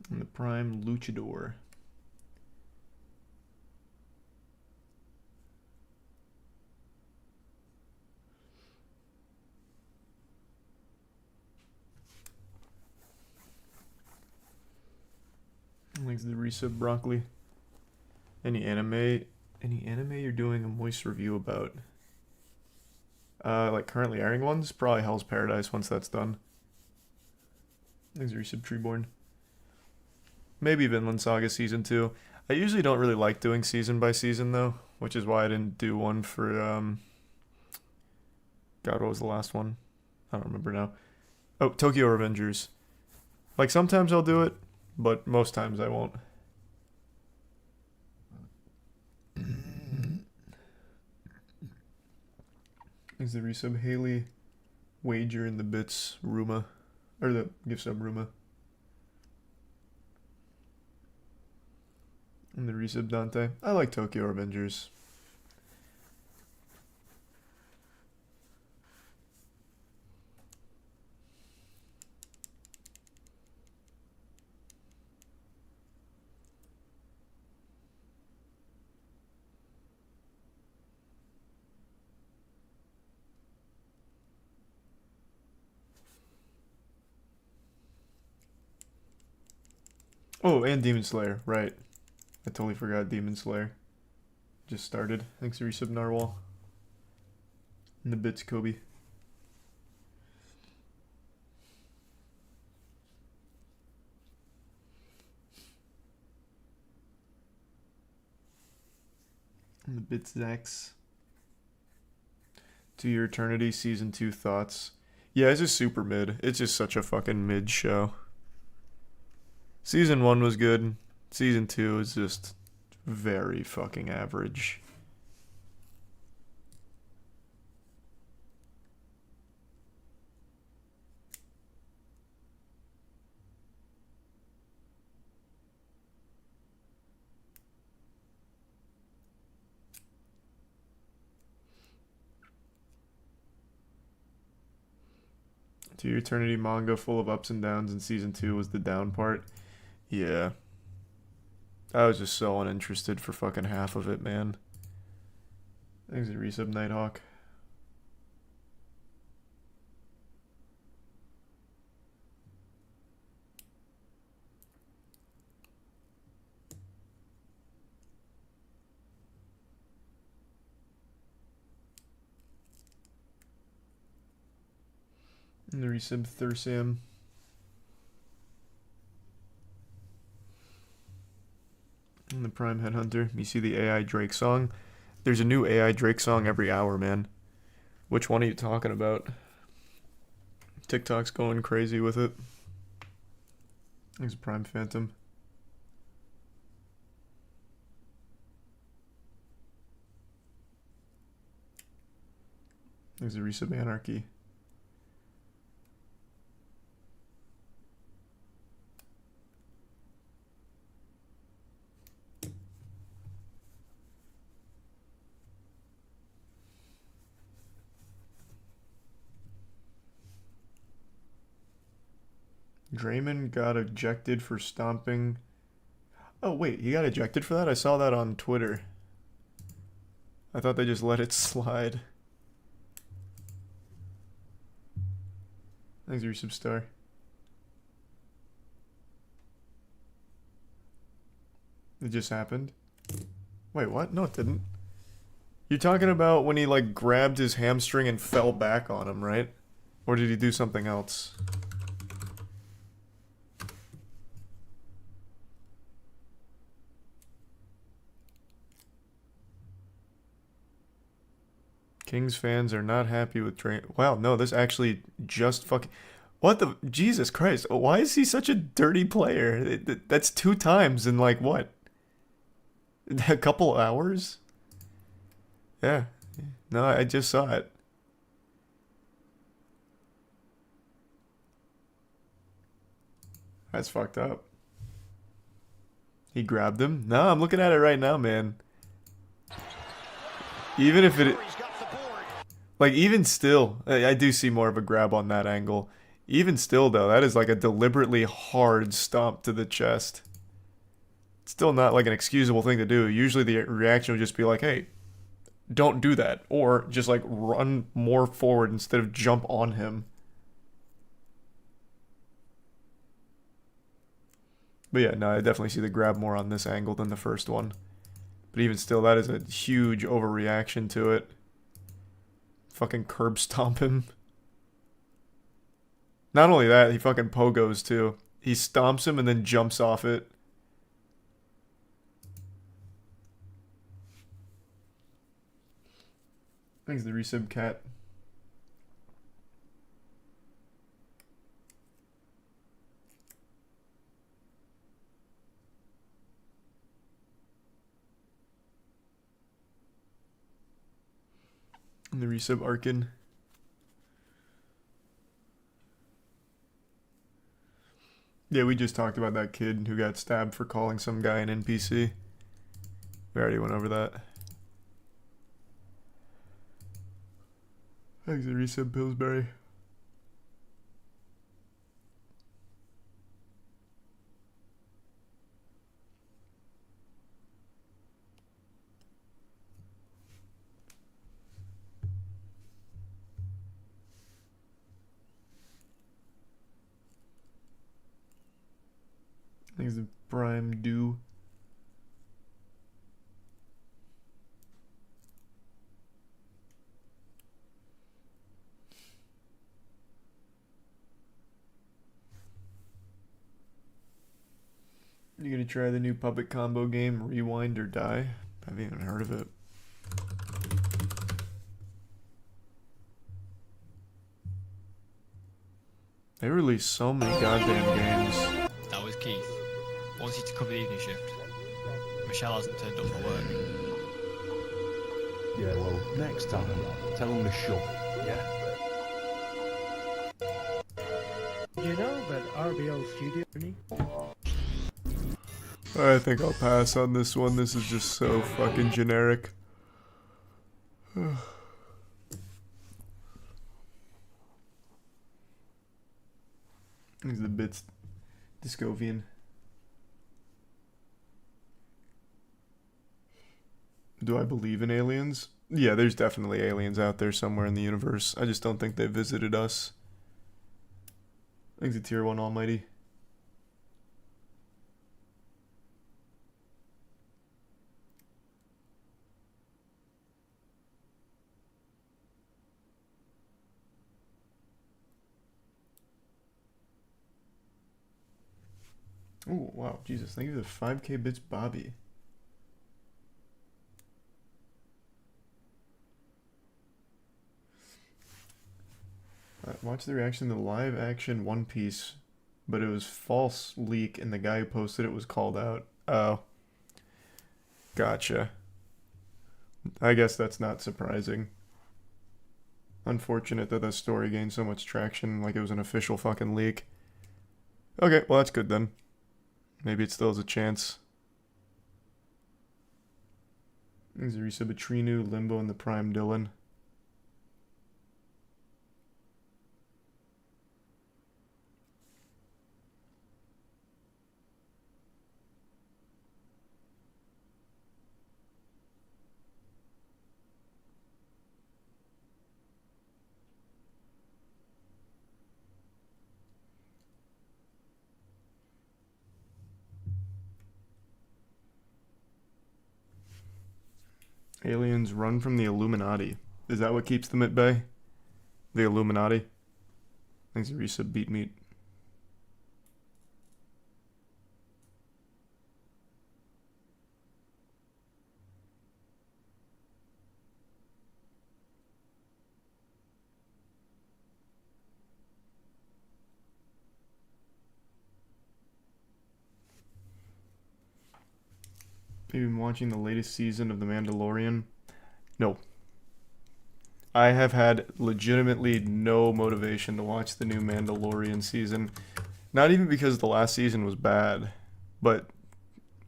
And the Prime Luchador. Thanks to the resub Broccoli. Any anime you're doing a moist review about? Like currently airing ones? Probably Hell's Paradise once that's done. Thanks to resub Treeborn. Maybe Vinland Saga Season 2. I usually don't really like doing season by season though, which is why I didn't do one for, God, what was the last one? I don't remember now. Oh, Tokyo Revengers. Like, sometimes I'll do it, but most times I won't. Is the resub Haley, Wager in the bits, Ruma, or the gift sub Ruma. And the resub Dante. I like Tokyo Revengers. Oh, and Demon Slayer, right. I totally forgot Demon Slayer. Just started. Thanks to resub Narwhal. And the bits Kobe. And the bits Zax. To Your Eternity Season 2 thoughts. Yeah, it's just super mid. It's just such a fucking mid show. Season 1 was good. Season 2 is just very fucking average. To Your Eternity manga full of ups and downs, and Season 2 was the down part. Yeah. I was just so uninterested for fucking half of it, man. Thanks to resub Nighthawk. And the resub Thursam. And the Prime Headhunter. You see the AI Drake song? There's a new AI Drake song every hour, man. Which one are you talking about? TikTok's going crazy with it. There's a Prime Phantom. There's a resub Anarchy. Draymond got ejected for stomping. Oh, wait, he got ejected for that? I saw that on Twitter. I thought they just let it slide. Thanks, your substar. It just happened. Wait, what? No, it didn't. You're talking about when he, like, grabbed his hamstring and fell back on him, right? Or did he do something else? Kings fans are not happy with Drain. Wow, no, this actually just fucking. What the? Jesus Christ. Why is he such a dirty player? That's 2 times in like what? A couple hours? Yeah. No, I just saw it. That's fucked up. He grabbed him? No, I'm looking at it right now, man. Even if it... Like, even still, I do see more of a grab on that angle. Even still, though, that is like a deliberately hard stomp to the chest. It's still not like an excusable thing to do. Usually the reaction would just be like, hey, don't do that. Or just like run more forward instead of jump on him. But yeah, no, I definitely see the grab more on this angle than the first one. But even still, that is a huge overreaction to it. Fucking curb stomp him. Not only that, he fucking pogos too. He stomps him and then jumps off it. Thanks, the resub cat. And the resub Arkin. Yeah, we just talked about that kid who got stabbed for calling some guy an NPC. We already went over that. Thanks, the resub Pillsbury. Thanks, the Prime Do. You gonna try the new puppet combo game, Rewind or Die? I haven't even heard of it. They release so many goddamn games. That was Keith. Wanted to cover the evening shift. Michelle hasn't turned up for work. Yeah, well, next time, tell them to shut. Yeah? You know that RBL Studio? I think I'll pass on this one. This is just so fucking generic. These are the bits. Discovian. Do I believe in aliens? Yeah, there's definitely aliens out there somewhere in the universe. I just don't think they visited us. I think it's a tier 1 almighty. Oh, wow. Jesus. Thank you for the 5k bits, Bobby. Watch the reaction to the live action One Piece, but it was false leak and the guy who posted it was called out. Oh. Gotcha. I guess that's not surprising. Unfortunate that the story gained so much traction like it was an official fucking leak. Okay, well that's good then. Maybe it still has a chance. There's Arisa Batrinu, Limbo, and the Prime Dylan. Aliens run from the Illuminati. Is that what keeps them at bay? The Illuminati? Thanks, Arisa Beat Meat. Have you been watching the latest season of The Mandalorian? No. I have had legitimately no motivation to watch the new Mandalorian season. Not even because the last season was bad, but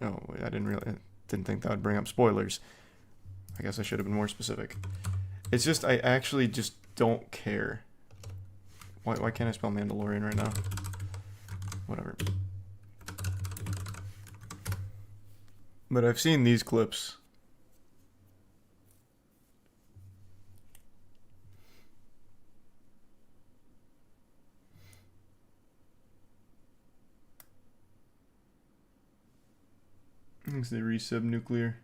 oh, I didn't think that would bring up spoilers. I guess I should have been more specific. It's just I actually just don't care. Why can't I spell Mandalorian right now? Whatever. But I've seen these clips. Thanks to the resub nuclear.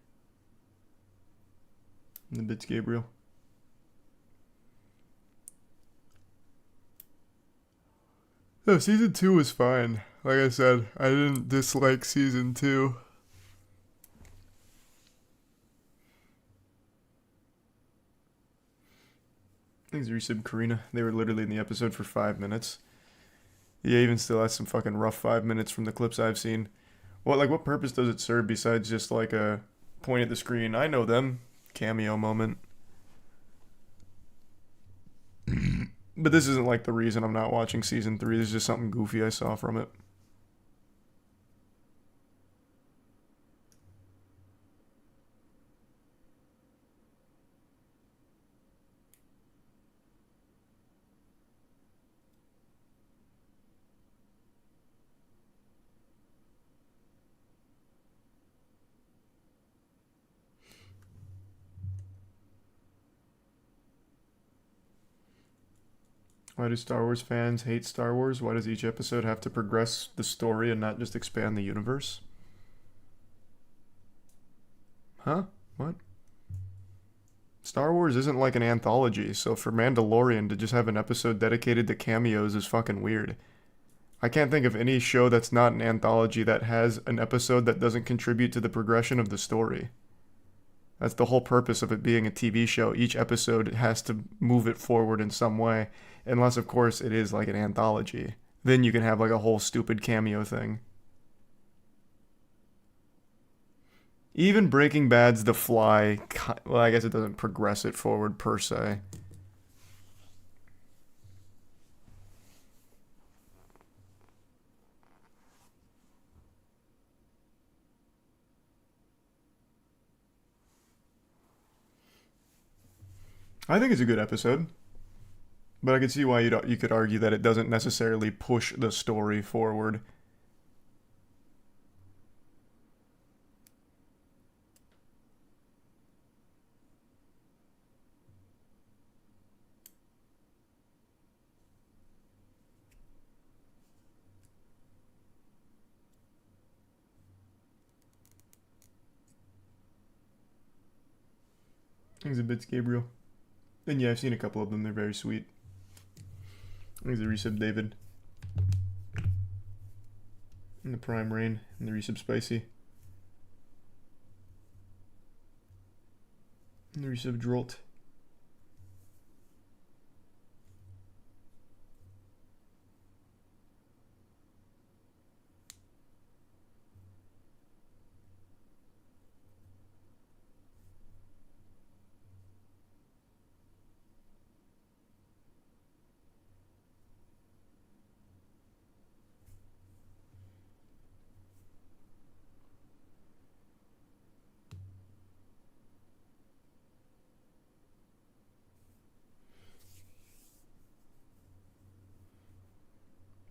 And the bits Gabriel. No, season 2 was fine. Like I said, I didn't dislike season 2. Thanks to resub Karina. They were literally in the episode for 5 minutes. Yeah, even still, that's some fucking rough 5 minutes from the clips I've seen. What purpose does it serve besides just like a point at the screen? I know them. Cameo moment. But this isn't like the reason I'm not watching season 3. This is just something goofy I saw from it. Why do Star Wars fans hate Star Wars? Why does each episode have to progress the story and not just expand the universe? Huh? What? Star Wars isn't like an anthology, so for Mandalorian to just have an episode dedicated to cameos is fucking weird. I can't think of any show that's not an anthology that has an episode that doesn't contribute to the progression of the story. That's the whole purpose of it being a TV show. Each episode has to move it forward in some way. Unless, of course, it is like an anthology. Then you can have like a whole stupid cameo thing. Even Breaking Bad's The Fly, well, I guess it doesn't progress it forward per se. I think it's a good episode. But I could see why you could argue that it doesn't necessarily push the story forward. Thanks a bit, Gabriel. And yeah, I've seen a couple of them. They're very sweet. Thanks a resub, David. And the Prime Rain. And the resub, Spicy. And the resub, Drolt.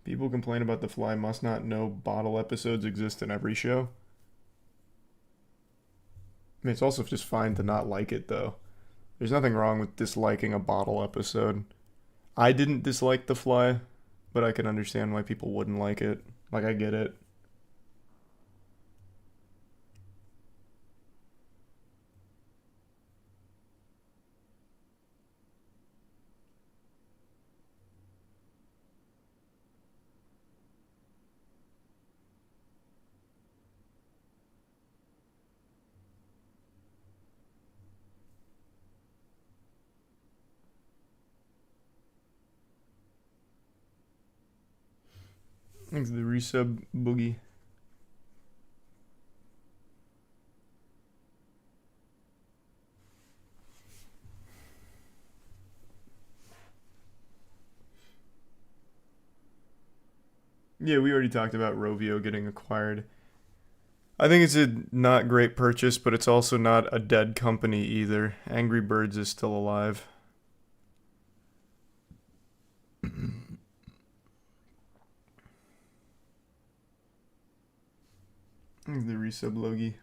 People complain about The Fly must not know bottle episodes exist in every show. I mean, it's also just fine to not like it, though. There's nothing wrong with disliking a bottle episode. I didn't dislike The Fly, but I can understand why people wouldn't like it. Like, I get it. Thanks to the resub, Boogie. Yeah, we already talked about Rovio getting acquired. I think it's a not great purchase, but it's also not a dead company either. Angry Birds is still alive. The resub Logie.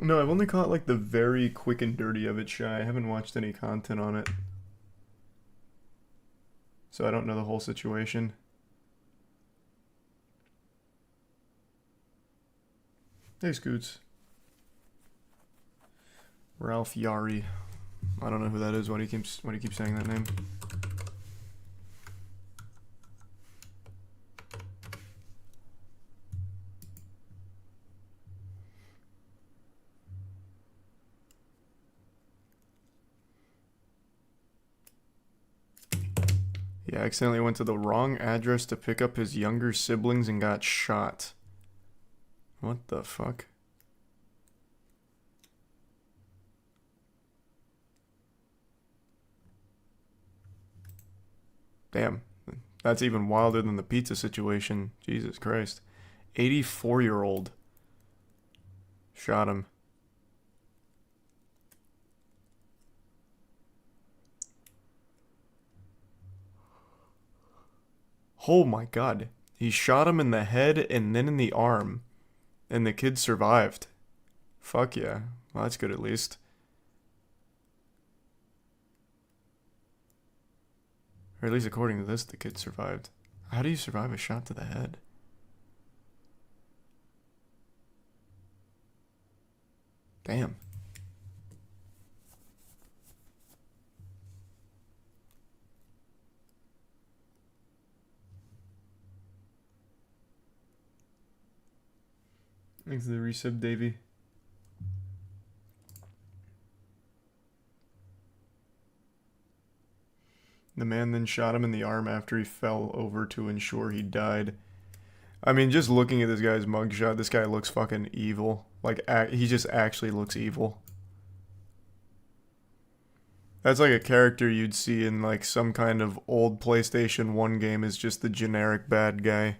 No, I've only caught like the very quick and dirty of it, Shy. I haven't watched any content on it. So I don't know the whole situation. Hey, Scoots. Ralph Yari. I don't know who that is. Why do you keep saying that name? He accidentally went to the wrong address to pick up his younger siblings and got shot. What the fuck? Damn. That's even wilder than the pizza situation. Jesus Christ. 84-year-old. Shot him. Oh my god. He shot him in the head and then in the arm. And the kid survived. Fuck yeah. Well, that's good at least. Or at least according to this, the kid survived. How do you survive a shot to the head? Damn. Thanks for the resub, Davey. The man then shot him in the arm after he fell over to ensure he died. I mean, just looking at this guy's mugshot, this guy looks fucking evil. Like, he just actually looks evil. That's like a character you'd see in like some kind of old PlayStation 1 game is just the generic bad guy.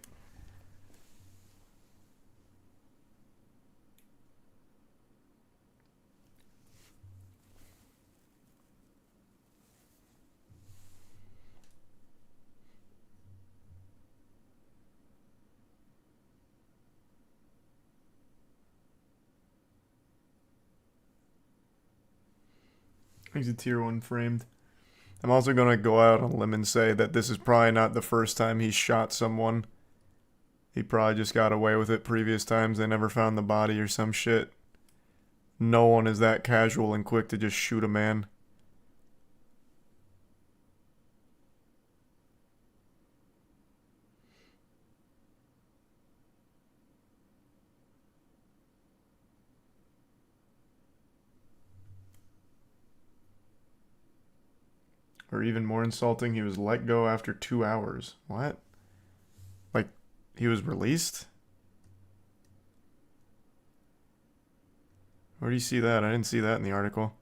He's a tier 1 framed. I'm also going to go out on a limb and say that this is probably not the first time he shot someone. He probably just got away with it previous times. They never found the body or some shit. No one is that casual and quick to just shoot a man. Or even more insulting, he was let go after 2 hours. What? Like, he was released? Where do you see that? I didn't see that in the article.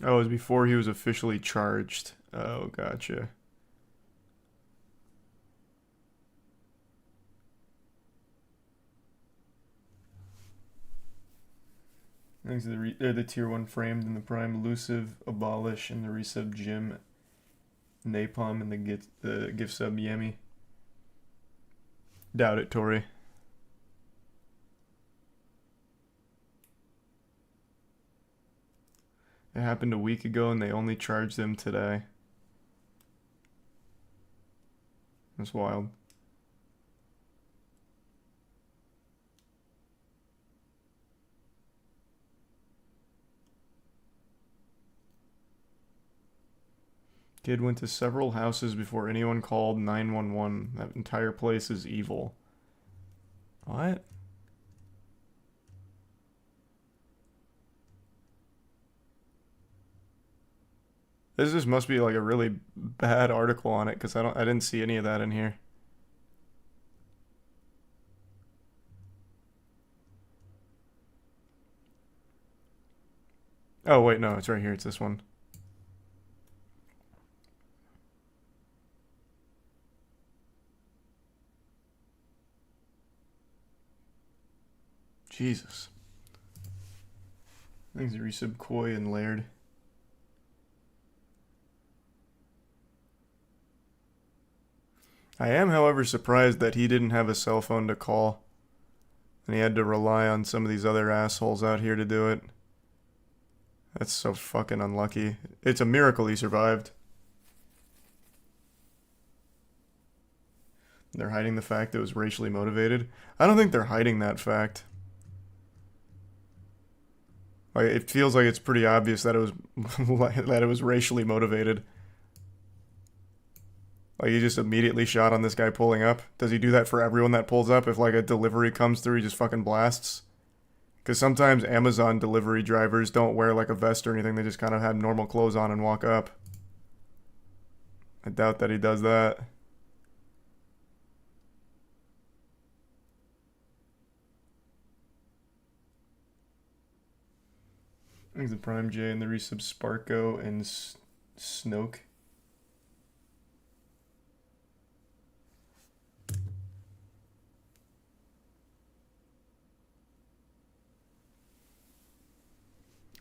Oh, it was before he was officially charged. Oh, gotcha. Thanks to the tier 1 framed and the prime elusive, abolish, and the resub Jim, napalm, and the gift sub Yemi. Doubt it, Tori. It happened a week ago and they only charged them today. That's wild. Kid went to several houses before anyone called 911. That entire place is evil. What? This just must be like a really bad article on it because I didn't see any of that in here. Oh wait, no, it's right here. It's this one. Jesus. Things are resub Coy and Laird. I am, however, surprised that he didn't have a cell phone to call. And he had to rely on some of these other assholes out here to do it. That's so fucking unlucky. It's a miracle he survived. They're hiding the fact that it was racially motivated. I don't think they're hiding that fact. Like, it feels like it's pretty obvious that it was that it was racially motivated. Like, he just immediately shot on this guy pulling up. Does he do that for everyone that pulls up? If, like, a delivery comes through, he just fucking blasts? Because sometimes Amazon delivery drivers don't wear, like, a vest or anything. They just kind of have normal clothes on and walk up. I doubt that he does that. I think the Prime J and the resub Sparko and Snoke.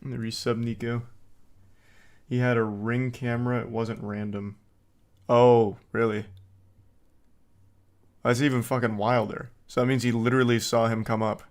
And the resub Nico. He had a Ring camera. It wasn't random. Oh, really? That's even fucking wilder. So that means he literally saw him come up.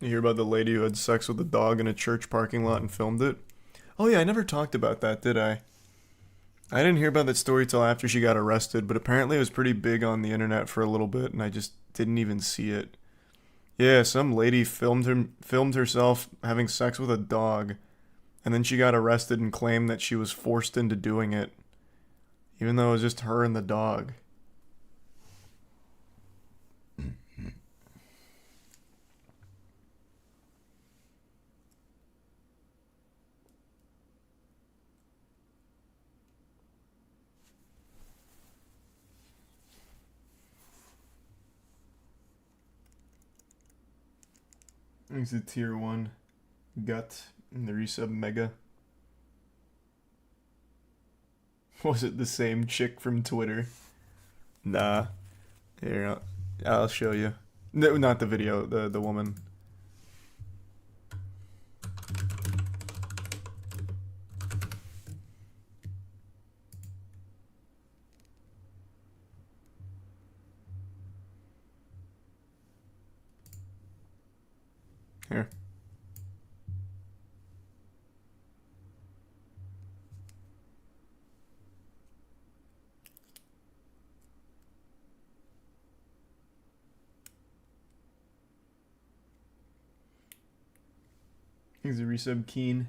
You hear about the lady who had sex with a dog in a church parking lot and filmed it? Oh yeah, I never talked about that, did I? I didn't hear about that story till after she got arrested, but apparently it was pretty big on the internet for a little bit, and I just didn't even see it. Yeah, some lady filmed herself having sex with a dog, and then she got arrested and claimed that she was forced into doing it, even though it was just her and the dog. There's a tier 1 gut and the resub Mega. Was it the same chick from Twitter? Nah. Here, I'll show you. No, not the video, the woman. Here. Here's a resub Keen.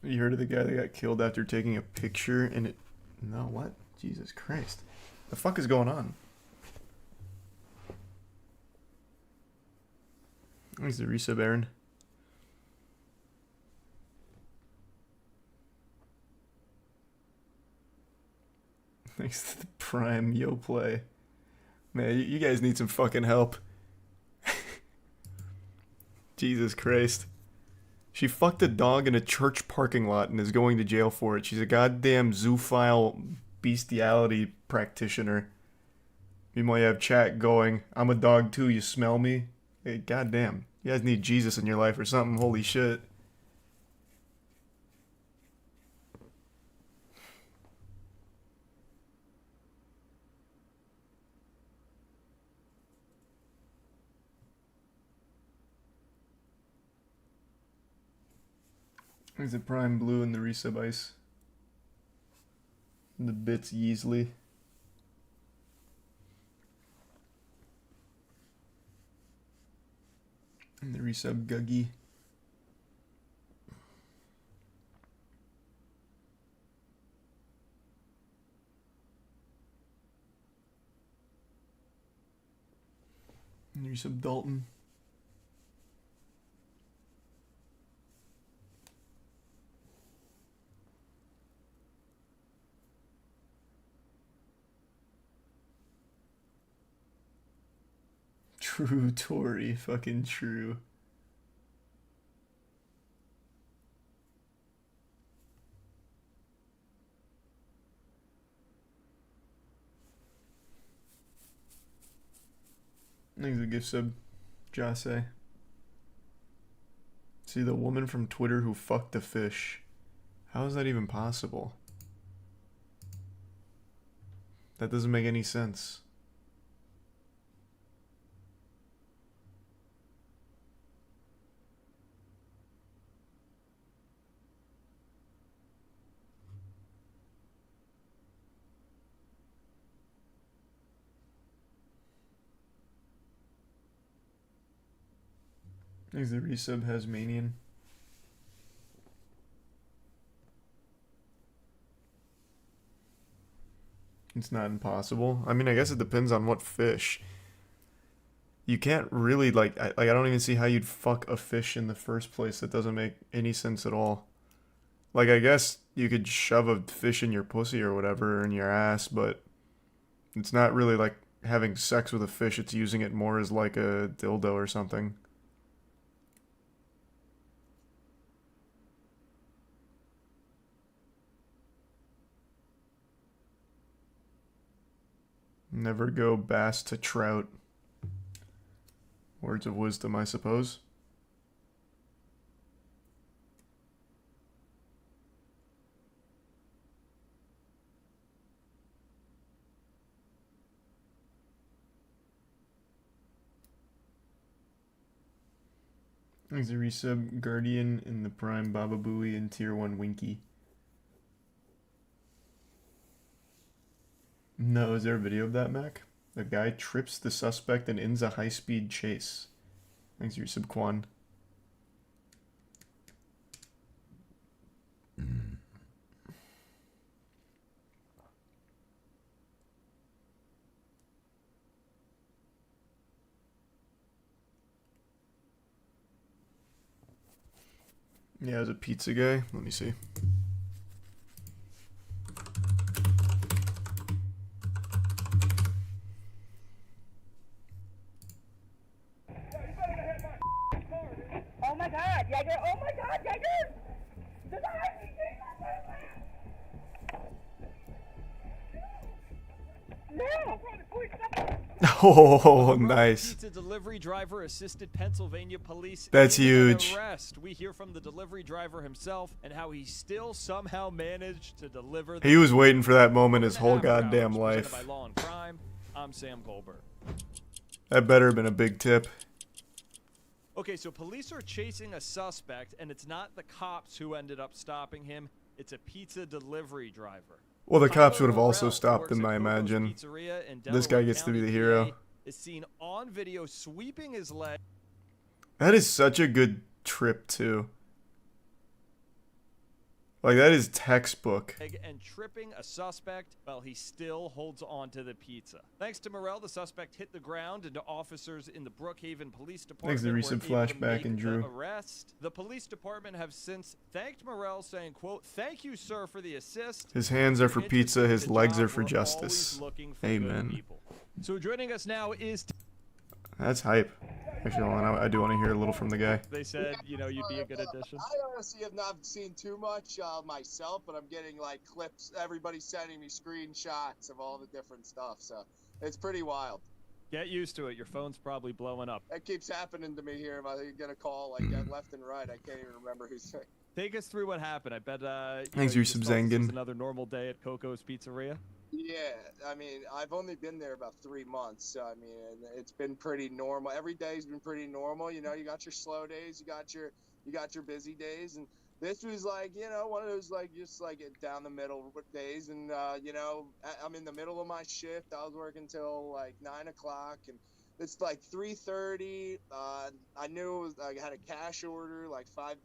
You heard of the guy that got killed after taking a picture and it... No, what? Jesus Christ. The fuck is going on? Here's the resub Aaron. Thanks to the Prime Yo Play. Man, you guys need some fucking help. Jesus Christ. She fucked a dog in a church parking lot and is going to jail for it. She's a goddamn zoophile bestiality practitioner. Meanwhile, you have chat going, I'm a dog too, you smell me? Hey, goddamn. You guys need Jesus in your life or something. Holy shit. There's the Prime Blue and the Resub Ice. And the Bits Yeasley. And the Resub Guggy. And the Resub Dalton. True Tory, fucking true. Thanks a gift sub, Jase. See the woman from Twitter who fucked a fish. How is that even possible? That doesn't make any sense. Thanks the resub Hasmanian. It's not impossible. I mean, I guess it depends on what fish. You can't really, like I don't even see how you'd fuck a fish in the first place. That doesn't make any sense at all. Like, I guess you could shove a fish in your pussy or whatever, or in your ass, but it's not really like having sex with a fish. It's using it more as like a dildo or something. Never go bass to trout. Words of wisdom, I suppose. Thanks a resub, Guardian in the Prime, Baba Booey, and Tier 1 Winky. No, is there a video of that, Mac? The guy trips the suspect and ends a high-speed chase. Thanks for your sub, Quan. Yeah, it was a pizza guy. Let me see. Oh my god, Jaeger! Oh my god, Jaeger! No! Oh, nice. Pizza delivery driver assisted Pennsylvania police. That's in an huge. Arrest. We hear from the delivery driver himself and how he still somehow managed to deliver. He was waiting for that moment his whole 4.5 goddamn hours, life. presented by Law and Crime. I'm Sam Goldberg. That better have been a big tip. Okay, so police are chasing a suspect, and it's not the cops who ended up stopping him. It's a pizza delivery driver. Well, the cops would have Tyler also Morrell, stopped who him, works I at Coco's imagine. Pizzeria in This guy Delaware gets to be County, the hero. PA, is seen on video sweeping his leg. That is such a good trip, too. Like, that is textbook. And tripping a suspect while he still holds on to the pizza. Thanks to Morrell, the suspect hit the ground, and officers in the Brookhaven Police Department Thanks to the recent were able to flashback make and Drew. the arrest. The police department have since thanked Morrell, saying, quote, "Thank you, sir, for the assist. His hands are for If you're pizza, interested his in the legs job, are for we're justice." always looking for good Amen. people." So joining us now is... That's hype. Actually, hold on, I do want to hear a little from the guy. They said, you know, you'd be a good addition. I honestly have not seen too much myself, but I'm getting like clips. Everybody's sending me screenshots of all the different stuff, so it's pretty wild. Get used to it. Your phone's probably blowing up. That keeps happening to me here. I get a call like left and right. I can't even remember who's saying. Take us through what happened. I bet Thanks, you Yusuf just thought this was Zangin. another normal day at Coco's Pizzeria. Yeah, I mean, I've only been there about 3 months, so I mean, it's been pretty normal. Every day's been pretty normal. You know, you got your slow days, you got your busy days, and this was like, you know, one of those like just like down the middle days, and you know, I'm in the middle of my shift. I was working till like 9 o'clock, and it's like 3:30. I knew it was, I had a cash order like five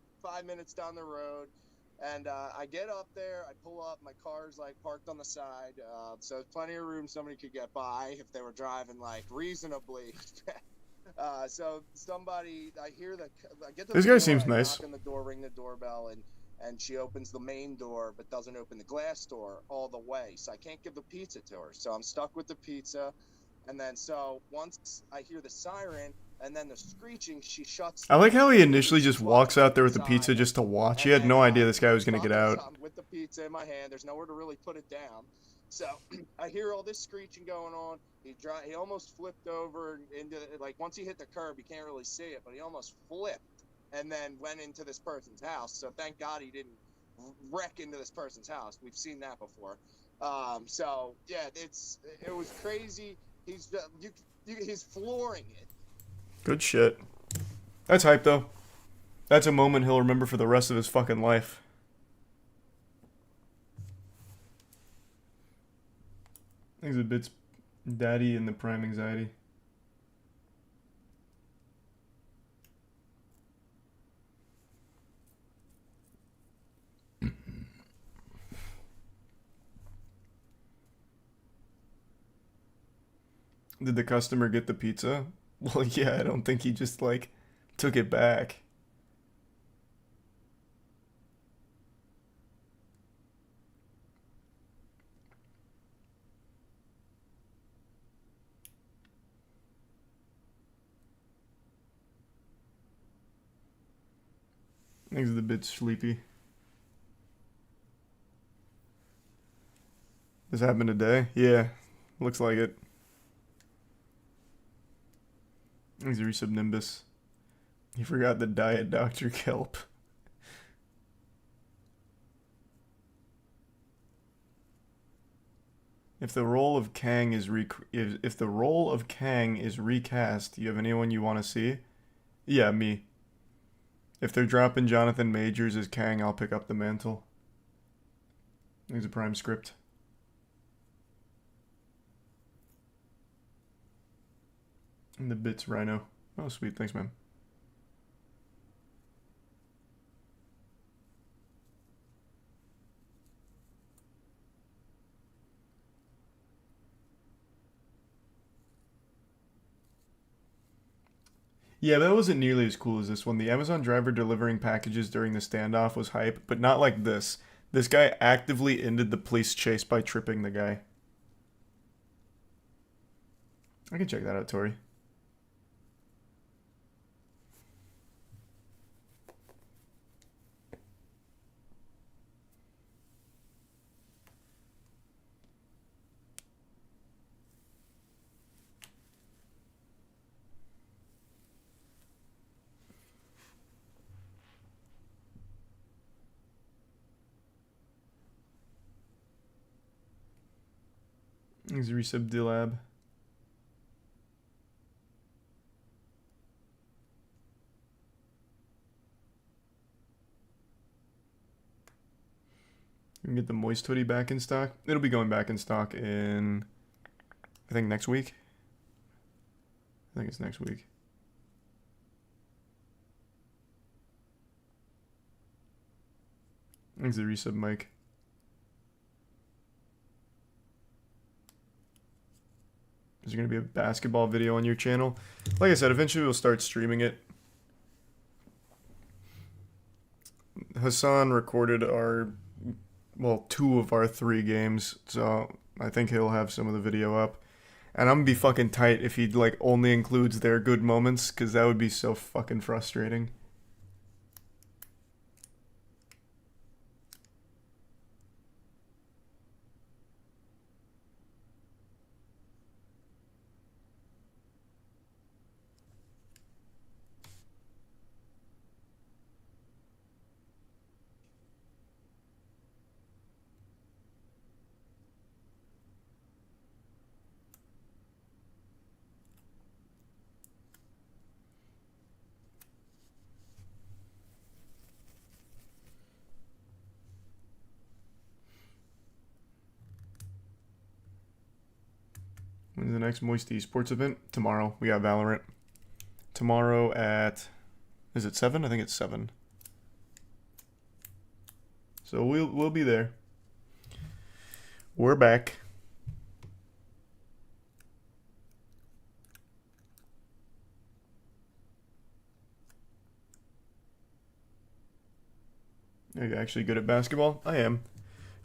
minutes down the road, and I get up there. I pull up. My car's like parked on the side, so plenty of room. Somebody could get by if they were driving like reasonably. So somebody, I get to This the guy door, seems I nice. knock on the door, ring the doorbell, and she opens the main door but doesn't open the glass door all the way. So I can't give the pizza to her. So I'm stuck with the pizza. And then so once I hear the siren and then the screeching, she shuts. I like how he initially just walks out there with the pizza just to watch. He had no idea this guy was gonna get out. I'm with the pizza in my hand. There's nowhere to really put it down. So I hear all this screeching going on. He almost flipped over into, like, once he hit the curb, you can't really see it, but he almost flipped and then went into this person's house. So thank God he didn't wreck into this person's house. We've seen that before. So yeah, it was crazy. He's flooring it. Good shit. That's hype though. That's a moment he'll remember for the rest of his fucking life. Exhibits Daddy and the Prime Anxiety. Did the customer get the pizza? Well, yeah, I don't think he just, like, took it back. Things are a bit sleepy. This happened today? Yeah, looks like it. He's a resub Nimbus. He forgot the Diet Dr. Kelp. If the role of Kang is if the role of Kang is recast, do you have anyone you want to see? Yeah, me. If they're dropping Jonathan Majors as Kang, I'll pick up the mantle. There's a Prime script. And the bits Rhino. Oh, sweet. Thanks, man. Yeah, that wasn't nearly as cool as this one. The Amazon driver delivering packages during the standoff was hype, but not like this. This guy actively ended the police chase by tripping the guy. I can check that out, Tori. He's resub Dilab. We can get the Moist hoodie back in stock. It'll be going back in stock in, I think, next week. I think it's next week. Thanks the resub, Mike. Is there going to be a basketball video on your channel? Like I said, eventually we'll start streaming it. Hassan recorded well, 2 of our 3 games, so I think he'll have some of the video up. And I'm gonna be fucking tight if he, like, only includes their good moments, because that would be so fucking frustrating. When's the next Moist Esports event? Tomorrow. We got Valorant. Tomorrow at... Is it 7? I think it's 7. So we'll be there. We're back. Are you actually good at basketball? I am.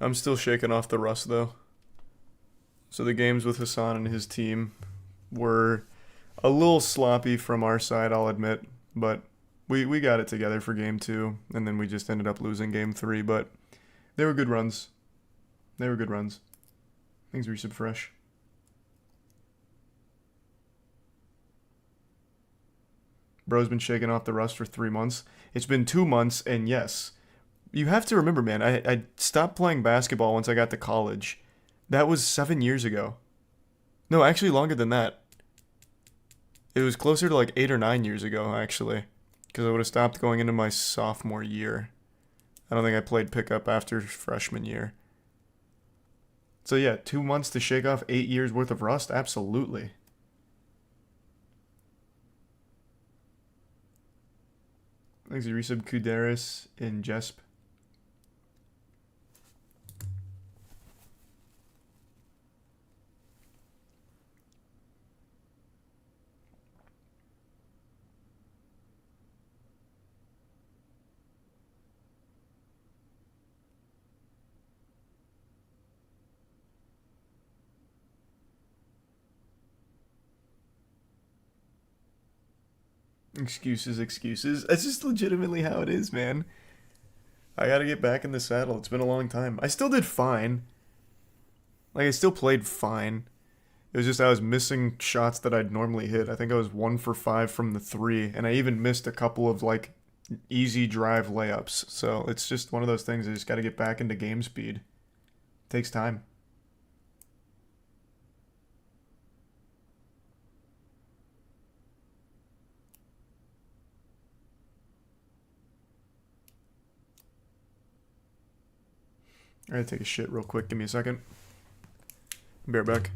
I'm still shaking off the rust though. So the games with Hassan and his team were a little sloppy from our side, I'll admit, but we got it together for game 2, and then we just ended up losing game 3, but they were good runs. They were good runs. Things resub fresh. Bro's been shaking off the rust for 3 months. It's been 2 months, and yes, you have to remember, man, I stopped playing basketball once I got to college. That was 7 years ago. No, actually longer than that. It was closer to like 8 or 9 years ago, actually. Because I would have stopped going into my sophomore year. I don't think I played pickup after freshman year. So yeah, 2 months to shake off 8 years worth of rust? Absolutely. Thanks to resub Kuderis and Jesp. Excuses. That's just legitimately how it is, man. I gotta get back in the saddle. It's been a long time. I still did fine. Like, I still played fine. It was just I was missing shots that I'd normally hit. I think I was 1 for 5 from the 3, and I even missed a couple of, like, easy drive layups. So it's just one of those things. I just gotta get back into game speed. It takes time. I gotta take a shit real quick. Give me a second. Be right back.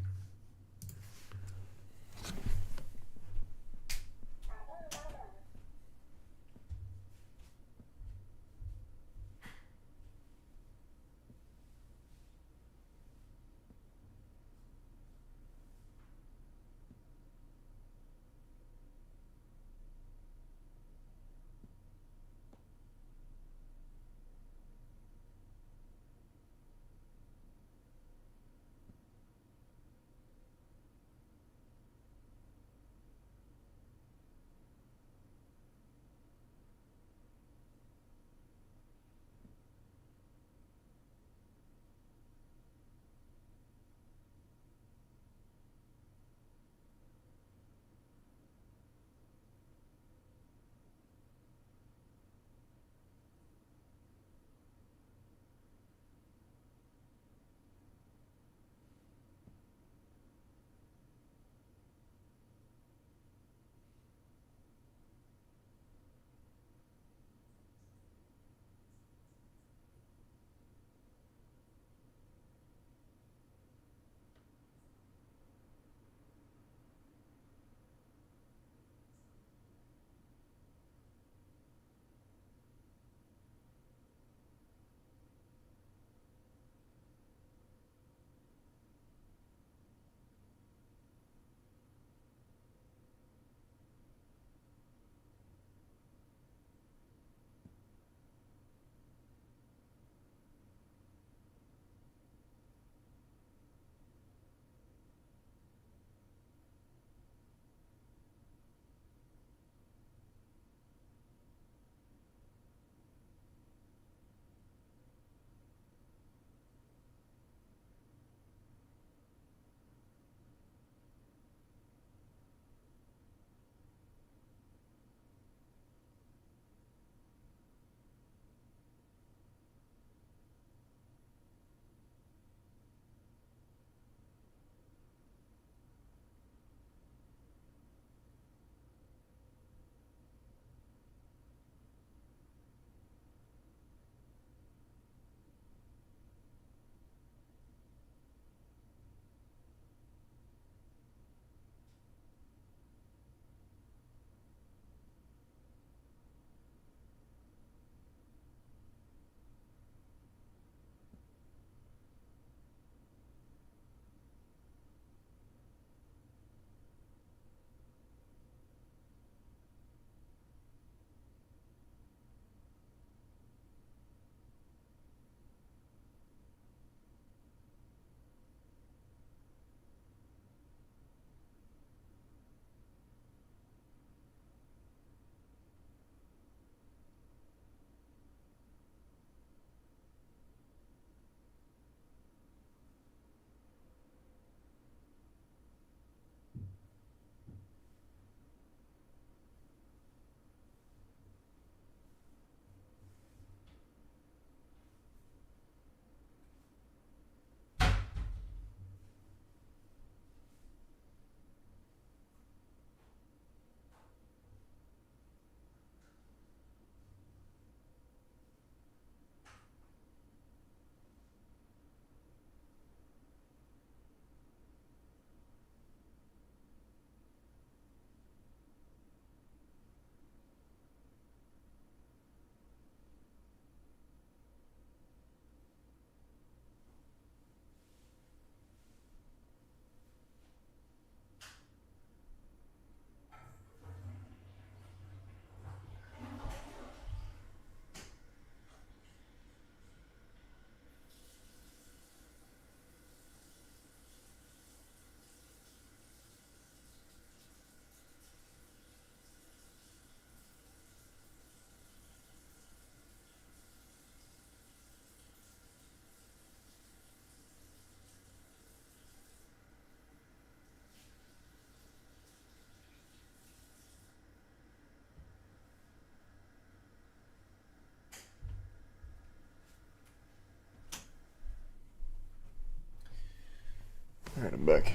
Alright, I'm back.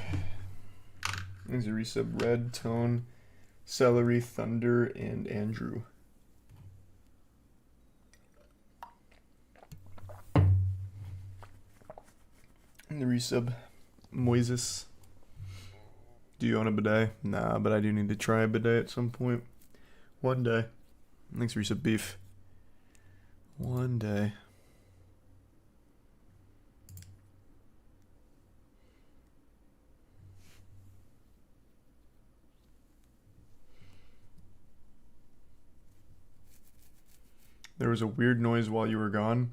There's a resub. Red, Tone, Celery, Thunder, and Andrew. And the resub. Moises. Do you own a bidet? Nah, but I do need to try a bidet at some point. One day. Thanks, resub beef. One day. There was a weird noise while you were gone.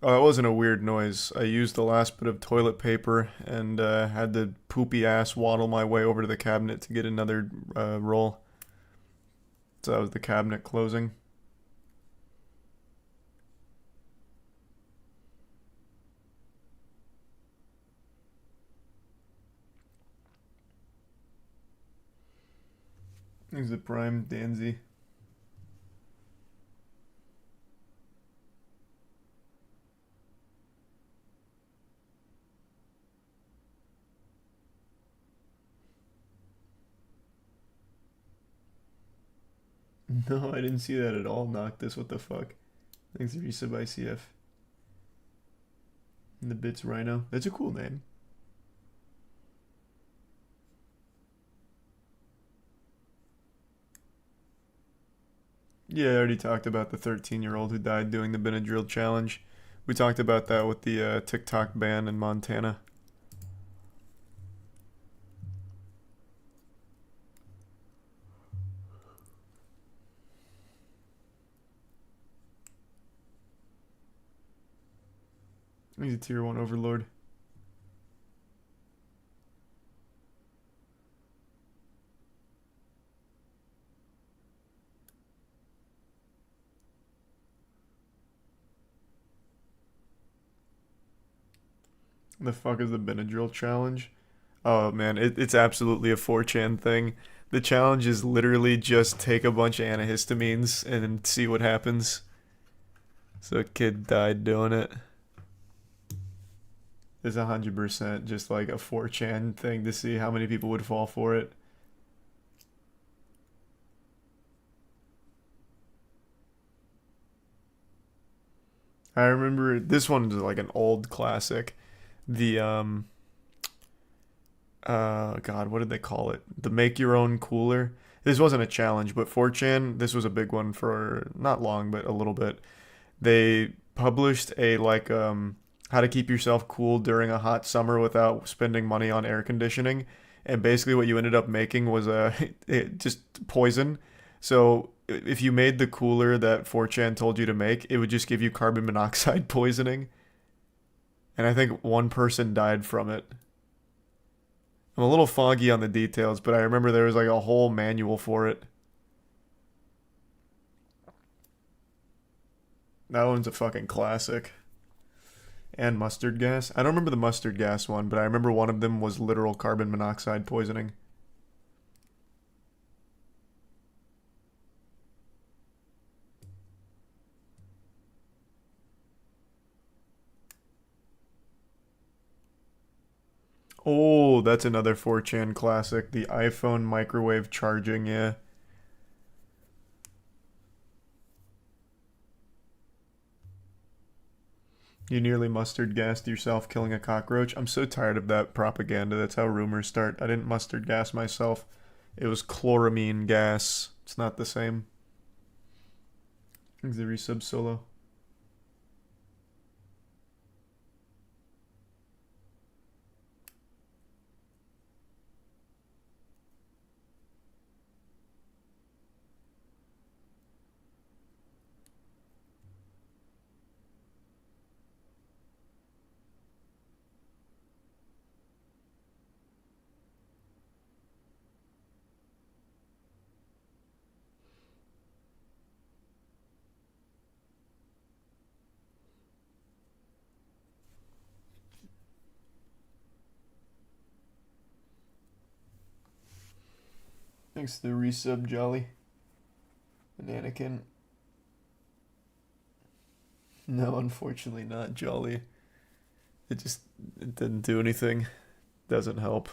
Oh, it wasn't a weird noise. I used the last bit of toilet paper and had to poopy ass waddle my way over to the cabinet to get another roll. So that was the cabinet closing. Here's the prime Danzy. No, I didn't see that at all. Noctis, what the fuck? Thanks for resub ICF. And the Bits Rhino. That's a cool name. Yeah, I already talked about the 13-year-old who died doing the Benadryl challenge. We talked about that with the TikTok ban in Montana. He's a tier 1 overlord. The fuck is the Benadryl challenge? Oh man, it's absolutely a 4chan thing. The challenge is literally just take a bunch of antihistamines and see what happens. So a kid died doing it. It's 100% just like a 4chan thing to see how many people would fall for it. I remember this one is like an old classic. The God, what did they call it? The make your own cooler. This wasn't a challenge, but 4chan, this was a big one for not long, but a little bit. They published a like how to keep yourself cool during a hot summer without spending money on air conditioning. And basically what you ended up making was just poison. So if you made the cooler that 4chan told you to make, it would just give you carbon monoxide poisoning. And I think one person died from it. I'm a little foggy on the details, but I remember there was like a whole manual for it. That one's a fucking classic. And mustard gas. I don't remember the mustard gas one, but I remember one of them was literal carbon monoxide poisoning. Oh, that's another 4chan classic. The iPhone microwave charging, yeah. You nearly mustard gassed yourself killing a cockroach. I'm so tired of that propaganda. That's how rumors start. I didn't mustard gas myself. It was chloramine gas. It's not the same. The resub solo. Thanks to the resub, Jolly. And Anakin. No, unfortunately not, Jolly. It didn't do anything. doesn't help.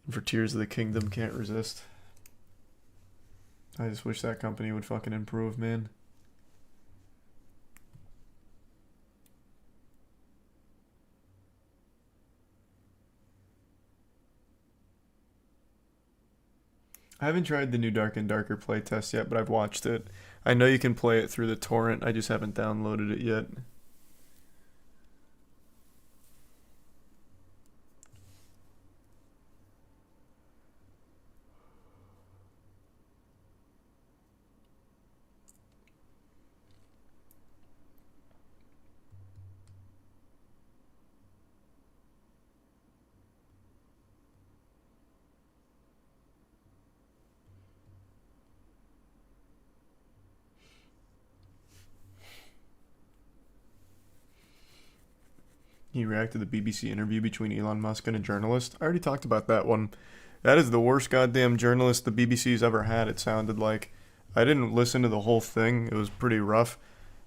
And for Tears of the Kingdom, can't resist. I just wish that company would fucking improve, man. I haven't tried the new Dark and Darker playtest yet, but I've watched it. I know you can play it through the torrent. I just haven't downloaded it yet. He reacted to the BBC interview between Elon Musk and a journalist. I already talked about that one. That is the worst goddamn journalist the BBC's ever had, it sounded like. I didn't listen to the whole thing. It was pretty rough.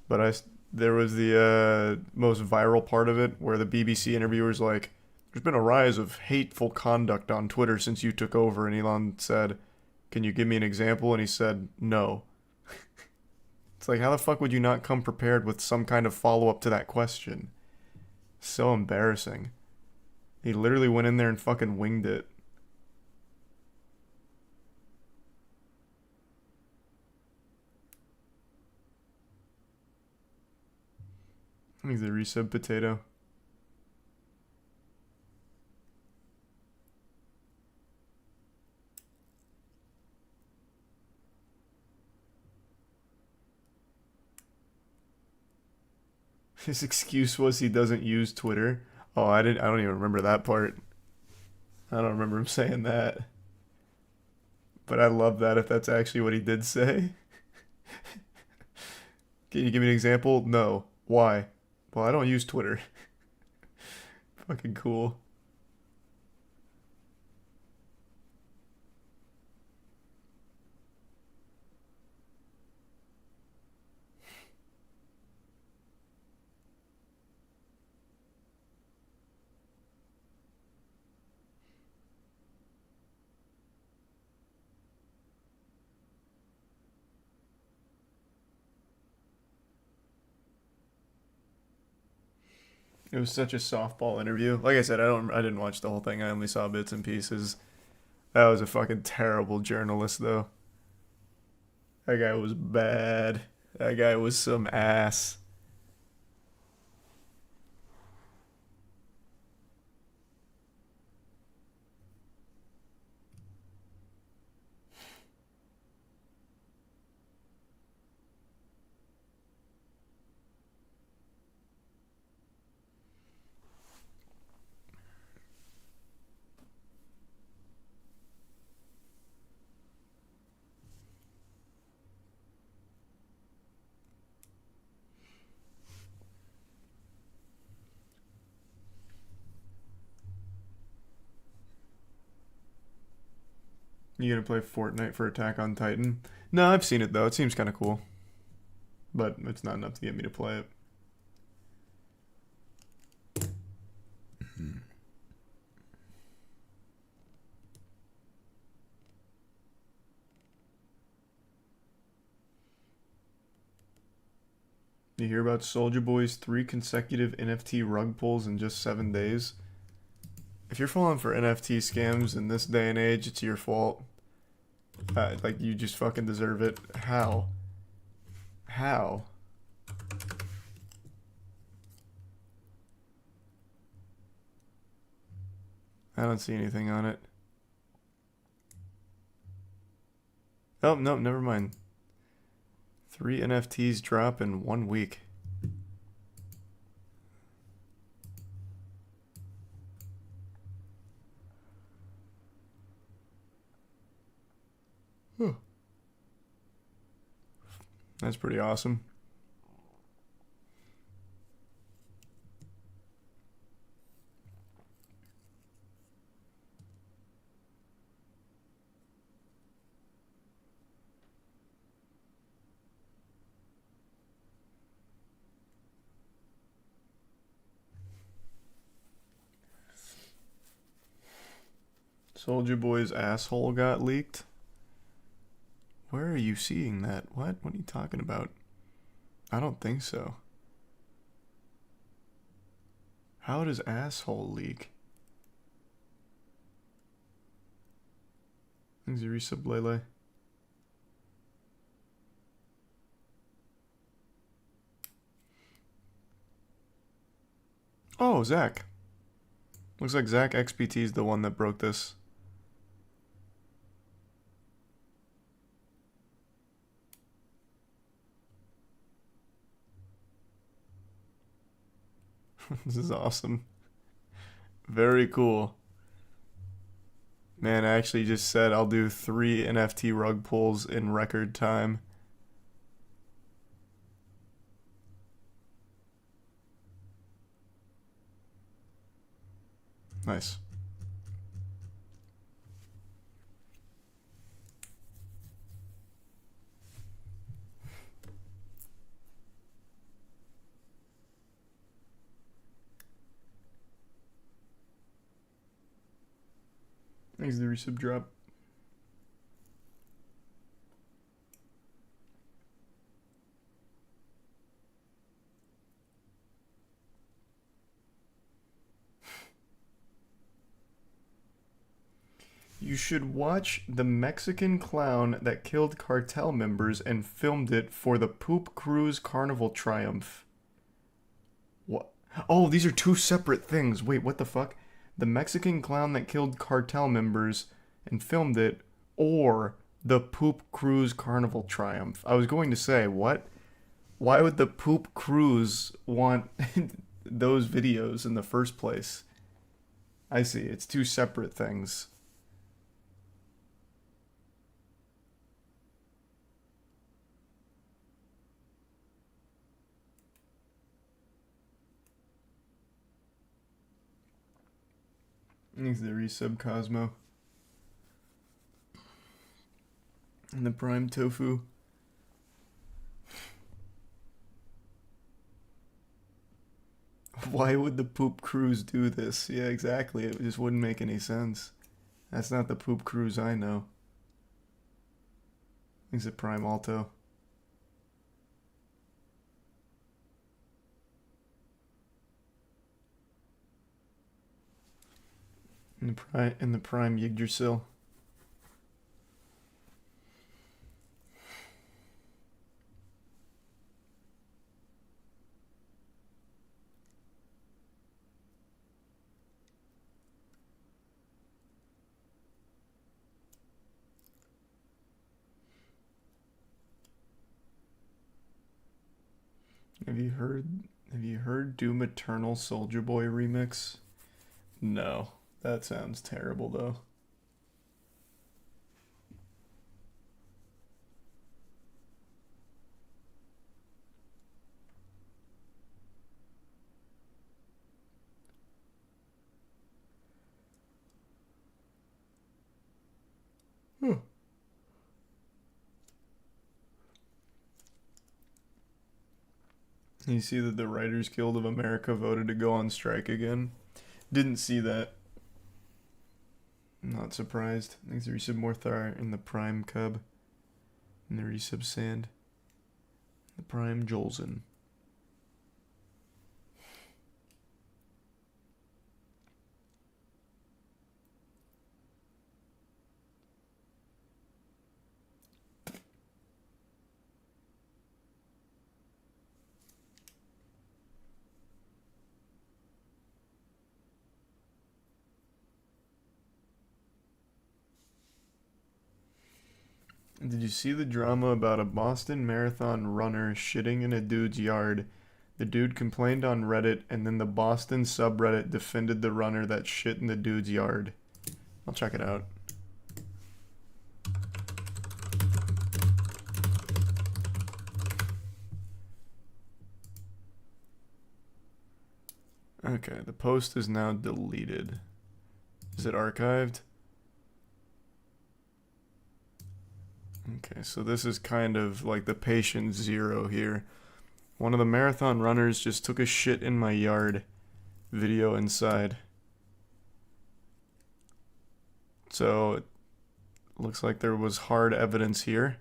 But there was the most viral part of it where the BBC interviewer's like, there's been a rise of hateful conduct on Twitter since you took over. And Elon said, can you give me an example? And he said, no. It's like, how the fuck would you not come prepared with some kind of follow-up to that question? So embarrassing. He literally went in there and fucking winged it. He's a resub potato. His excuse was he doesn't use Twitter. Oh, I don't even remember that part. I don't remember him saying that. But I love that if that's actually what he did say. Can you give me an example? No. Why? Well, I don't use Twitter. Fucking cool. It was such a softball interview. Like I said, I didn't watch the whole thing. I only saw bits and pieces. That was a fucking terrible journalist, though. That guy was bad. That guy was some ass. You gonna play Fortnite for Attack on Titan? No, I've seen it though. It seems kind of cool. But it's not enough to get me to play it. You hear about Soulja Boy's 3 consecutive NFT rug pulls in just 7 days? If you're falling for NFT scams in this day and age, it's your fault. Like, you just fucking deserve it. How? How? I don't see anything on it. Oh, no, never mind. 3 NFTs drop in 1 week. Huh. That's pretty awesome. Soldier Boy's asshole got leaked? Where are you seeing that? What? What are you talking about? I don't think so. How does asshole leak? Thanks, Resub Lele. Oh, Zach. Looks like Zach XPT is the one that broke this. This is awesome. Very cool. Man, I actually just said I'll do 3 NFT rug pulls in record time. Nice. Thanks the resub drop. You should watch the Mexican clown that killed cartel members and filmed it for the Poop Cruise Carnival Triumph. What? Oh, these are 2 separate things. Wait, what the fuck? The Mexican clown that killed cartel members and filmed it, or the Poop Cruise Carnival Triumph. I was going to say, what? Why would the Poop Cruise want those videos in the first place? I see, it's 2 separate things. Thanks the resub Cosmo. And the Prime Tofu. Why would the Poop Cruise do this? Yeah, exactly. It just wouldn't make any sense. That's not the Poop Cruise I know. Thanks the Prime Alto. In the Prime Yggdrasil. Have you heard Doom Eternal Soldier Boy remix? No. That sounds terrible, though. You see that the Writers Guild of America voted to go on strike again? Didn't see that. Not surprised. Thanks to resub Morthar and the Prime Cub. And the resub Sand. The Prime Jolson. Did you see the drama about a Boston Marathon runner shitting in a dude's yard? The dude complained on Reddit, and then the Boston subreddit defended the runner that shit in the dude's yard. I'll check it out. Okay, the post is now deleted. Is it archived? Okay, so this is kind of like the patient zero here. One of the marathon runners just took a shit in my yard. Video inside. So it looks like there was hard evidence here.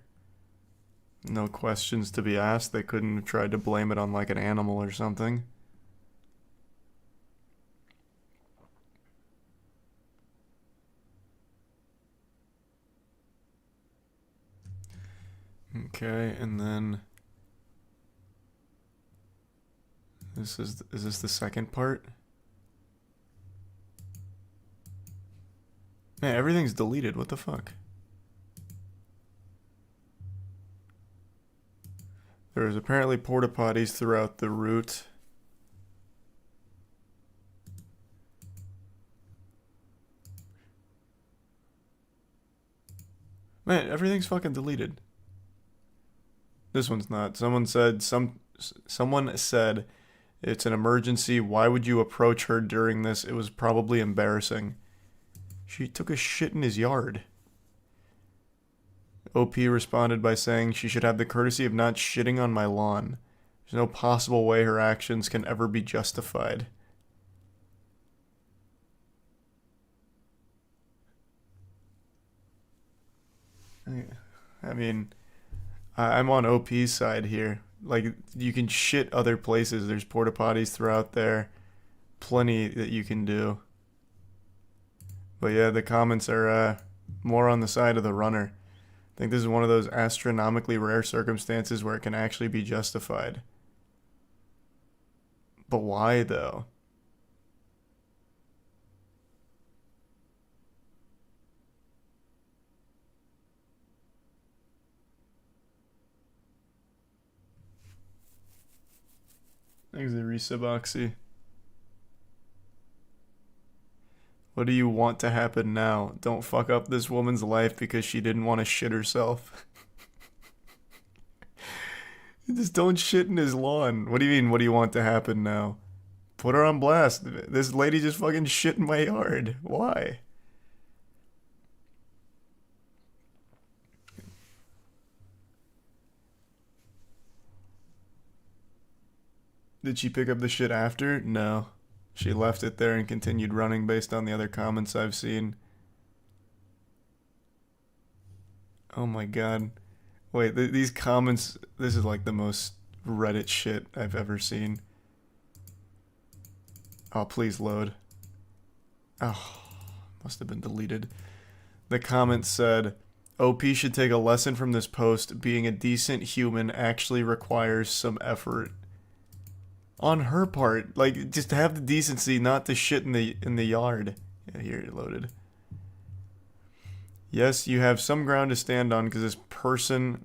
No questions to be asked. They couldn't have tried to blame it on like an animal or something. Okay, and then is this the second part? Man, everything's deleted. What the fuck? There was apparently porta potties throughout the route. Man, everything's fucking deleted. This one's not. Someone said it's an emergency. Why would you approach her during this? It was probably embarrassing. She took a shit in his yard. OP responded by saying she should have the courtesy of not shitting on my lawn. There's no possible way her actions can ever be justified. I mean, I'm on OP's side here. Like, you can shit other places. There's porta potties throughout there. Plenty that you can do. But yeah, the comments are more on the side of the runner. I think this is one of those astronomically rare circumstances where it can actually be justified. But why, though? Thanks, the Resuboxy. What do you want to happen now? Don't fuck up this woman's life because she didn't want to shit herself. Just don't shit in his lawn. What do you mean, what do you want to happen now? Put her on blast. This lady just fucking shit in my yard. Why? Did she pick up the shit after? No. She left it there and continued running based on the other comments I've seen. Oh my god. Wait, these comments, this is like the most Reddit shit I've ever seen. Oh, please load. Oh, must have been deleted. The comment said, OP should take a lesson from this post. Being a decent human actually requires some effort. On her part, like, just have the decency not to shit in the yard. Yeah, here it loaded. Yes, you have some ground to stand on because this person...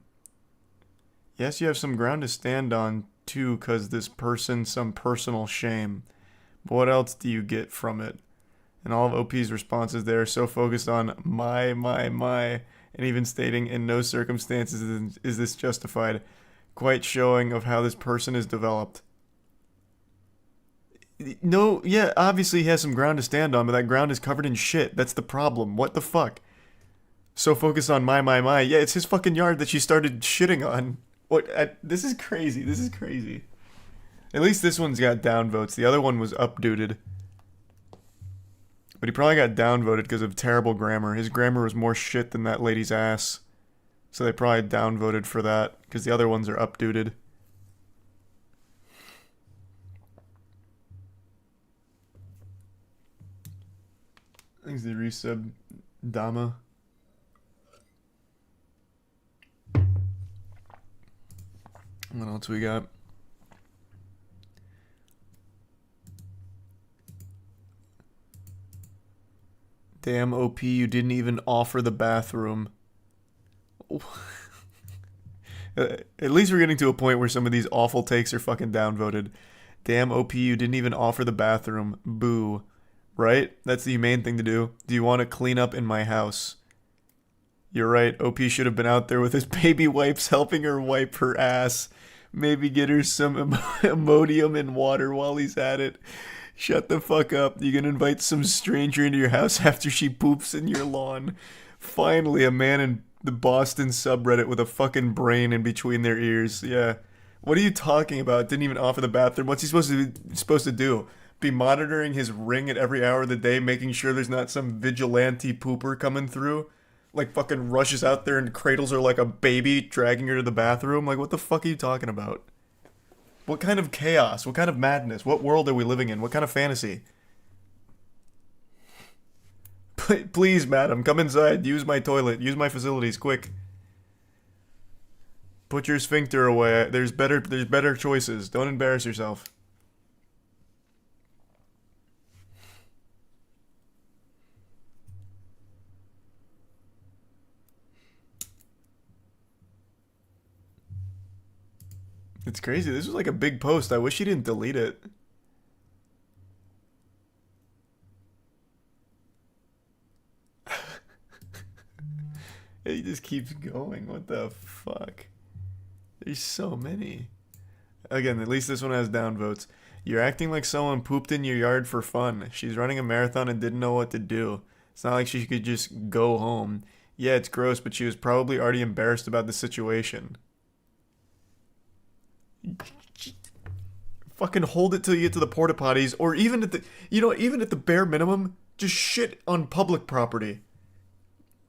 Yes, you have some ground to stand on, too, because this person some personal shame. But what else do you get from it? And all of OP's responses there are so focused on my, and even stating in no circumstances is this justified. Quite showing of how this person is developed. No, yeah, obviously he has some ground to stand on, but that ground is covered in shit. That's the problem. What the fuck? So focused on my. Yeah, it's his fucking yard that she started shitting on. What? This is crazy. This is crazy. At least this one's got downvotes. The other one was updated. But he probably got downvoted because of terrible grammar. His grammar was more shit than that lady's ass. So they probably downvoted for that, because the other ones are updated. Thanks the resub, Dama. What else we got? Damn, OP, you didn't even offer the bathroom. At least we're getting to a point where some of these awful takes are fucking downvoted. Damn, OP, you didn't even offer the bathroom. Boo. Right? That's the humane thing to do. Do you want to clean up in my house? You're right. OP should have been out there with his baby wipes helping her wipe her ass. Maybe get her some Imodium and water while he's at it. Shut the fuck up. You can invite some stranger into your house after she poops in your lawn. Finally, a man in the Boston subreddit with a fucking brain in between their ears. Yeah. What are you talking about? Didn't even offer the bathroom. What's he supposed to do? be monitoring his ring at every hour of the day, making sure there's not some vigilante pooper coming through. Like, fucking rushes out there and cradles her like a baby, dragging her to the bathroom. Like, what the fuck are you talking about? What kind of chaos? What kind of madness? What world are we living in? What kind of fantasy? Please, madam, come inside. Use my toilet. Use my facilities, quick. Put your sphincter away. There's better choices. Don't embarrass yourself. It's crazy. This was like a big post. I wish he didn't delete it. It just keeps going. What the fuck? There's so many. Again, at least this one has downvotes. You're acting like someone pooped in your yard for fun. She's running a marathon and didn't know what to do. It's not like she could just go home. Yeah, it's gross, but she was probably already embarrassed about the situation. Fucking hold it till you get to the porta potties, or even at the, even at the bare minimum, just shit on public property.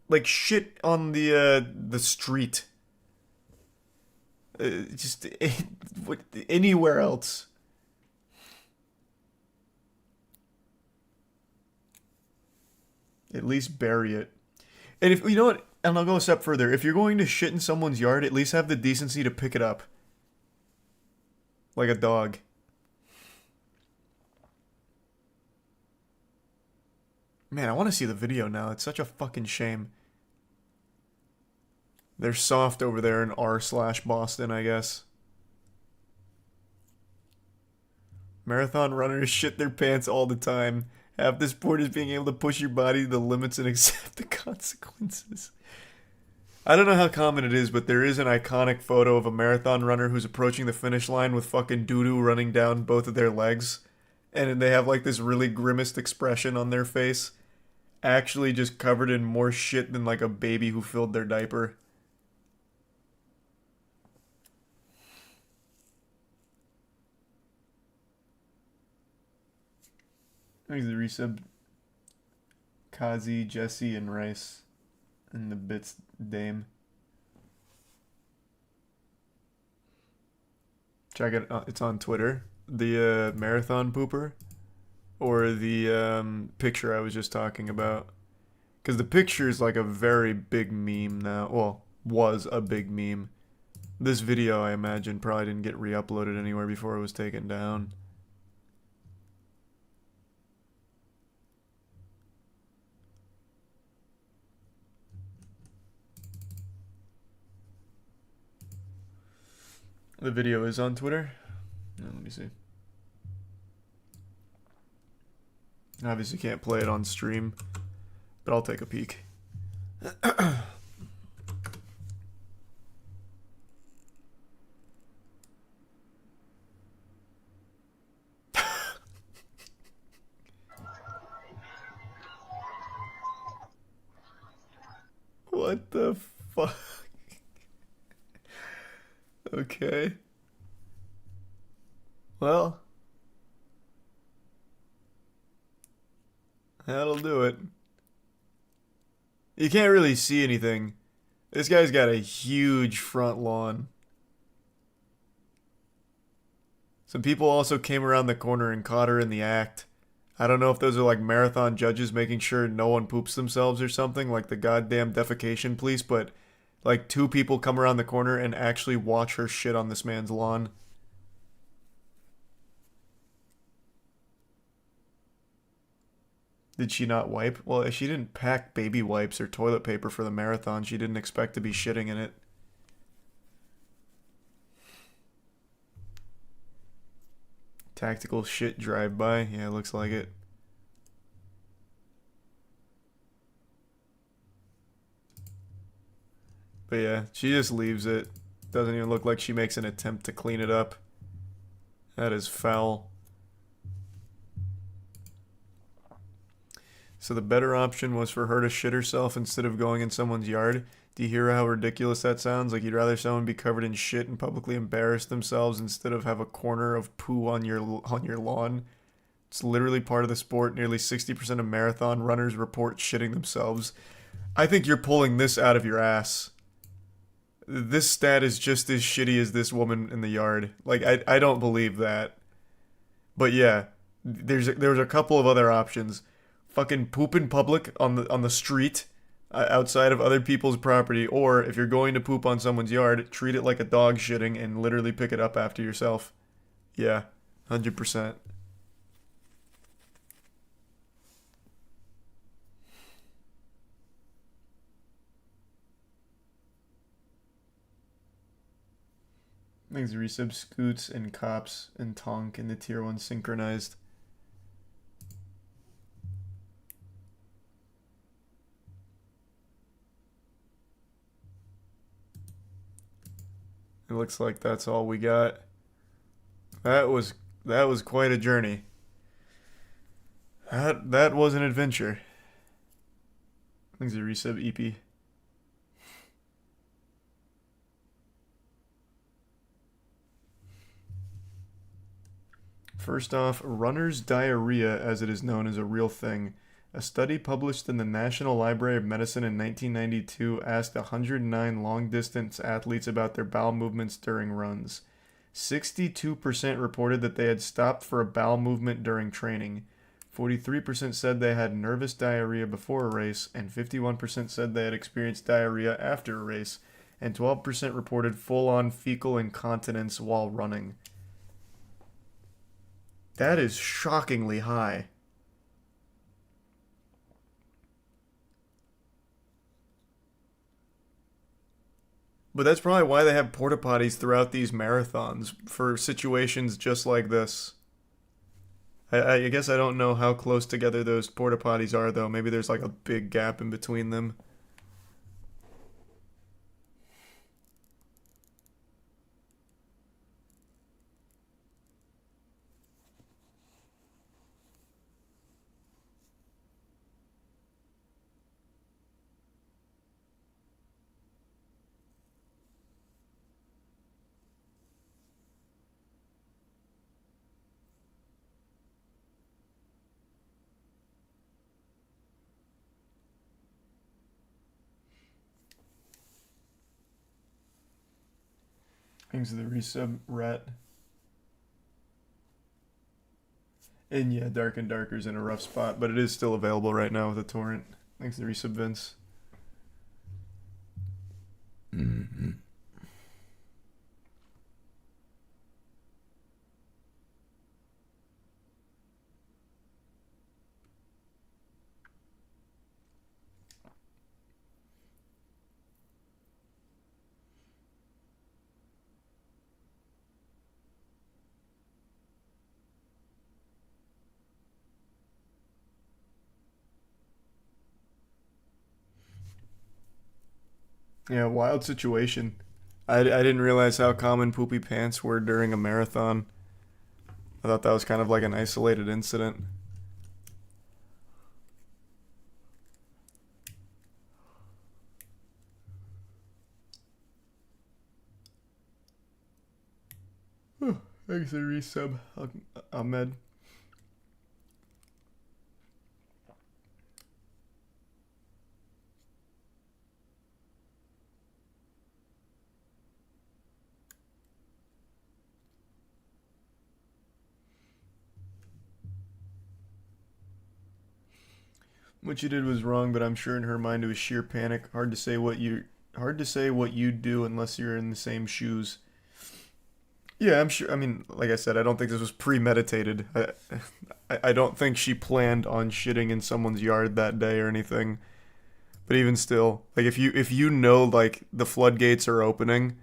Like shit on the street. Just anywhere else. At least bury it. And if, you know what, and I'll go a step further. If you're going to shit in someone's yard, at least have the decency to pick it up. Like a dog. Man, I want to see the video now. It's such a fucking shame. They're soft over there in r/Boston, I guess. Marathon runners shit their pants all the time. Half the sport is being able to push your body to the limits and accept the consequences. I don't know how common it is, but there is an iconic photo of a marathon runner who's approaching the finish line with fucking doo-doo running down both of their legs. And they have like this really grimaced expression on their face. Actually just covered in more shit than like a baby who filled their diaper. Thanks to the resub. Kazi, Jesse, and Rice. And the bits dame. Check it. It's on Twitter. The marathon pooper, or the picture I was just talking about. Because the picture is like a very big meme now. Well, was a big meme. This video, I imagine, probably didn't get re-uploaded anywhere before it was taken down. The video is on Twitter. Let me see. Obviously can't play it on stream, but I'll take a peek. What the fuck? Okay. Well, that'll do it. You can't really see anything. This guy's got a huge front lawn. Some people also came around the corner and caught her in the act. I don't know if those are like marathon judges making sure no one poops themselves or something, like the goddamn defecation police, but like 2 people come around the corner and actually watch her shit on this man's lawn. Did she not wipe? Well, she didn't pack baby wipes or toilet paper for the marathon. She didn't expect to be shitting in it. Tactical shit drive-by. Yeah, looks like it. But yeah, she just leaves it. Doesn't even look like she makes an attempt to clean it up. That is foul. So the better option was for her to shit herself instead of going in someone's yard. Do you hear how ridiculous that sounds? Like you'd rather someone be covered in shit and publicly embarrass themselves instead of have a corner of poo on your lawn. It's literally part of the sport. Nearly 60% of marathon runners report shitting themselves. I think you're pulling this out of your ass. This stat is just as shitty as this woman in the yard. Like, I don't believe that. But yeah, there's a couple of other options. Fucking poop in public on the street outside of other people's property, or if you're going to poop on someone's yard, treat it like a dog shitting and literally pick it up after yourself. Yeah, 100%. Thanks, resub. Scoots and Cops and Tonk in the tier 1 synchronized. It looks like that's all we got. That was quite a journey. That was an adventure. Thanks, a resub EP. First off, runner's diarrhea, as it is known, is a real thing. A study published in the National Library of Medicine in 1992 asked 109 long-distance athletes about their bowel movements during runs. 62% reported that they had stopped for a bowel movement during training. 43% said they had nervous diarrhea before a race, and 51% said they had experienced diarrhea after a race, and 12% reported full-on fecal incontinence while running. That is shockingly high. But that's probably why they have porta potties throughout these marathons, for situations just like this. I guess I don't know how close together those porta potties are, though. Maybe there's like a big gap in between them. Thanks to the resub, Rat. And yeah, Dark and Darker's in a rough spot, but it is still available right now with a torrent. Thanks to the resub, Vince. Mm-hmm. Yeah, wild situation. I didn't realize how common poopy pants were during a marathon. I thought that was kind of like an isolated incident. Thanks for the resub, Ahmed. What you did was wrong, but I'm sure in her mind it was sheer panic. Hard to say what you'd do unless you're in the same shoes. Yeah, I'm sure. I mean, like I said, I don't think this was premeditated. I don't think she planned on shitting in someone's yard that day or anything. But even still, like if you know like the floodgates are opening,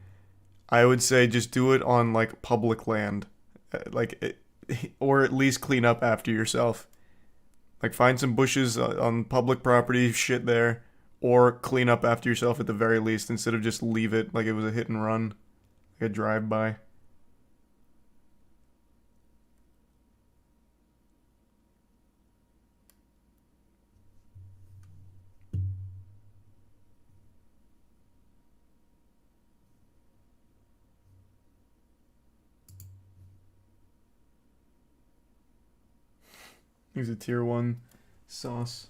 I would say just do it on like public land, or at least clean up after yourself. Like find some bushes on public property, shit there, or clean up after yourself at the very least instead of just leave it like it was a hit and run, like a drive-by. He's a tier 1 sauce.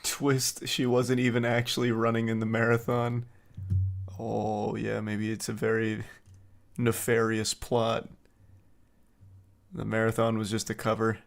Twist, she wasn't even actually running in the marathon. Oh, yeah, maybe it's a very nefarious plot. The marathon was just a cover.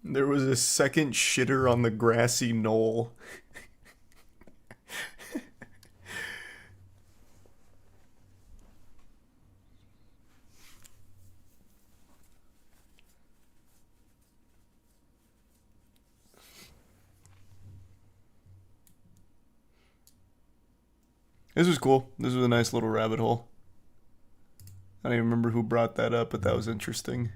There was a second shitter on the grassy knoll. This was cool. This was a nice little rabbit hole. I don't even remember who brought that up, but that was interesting.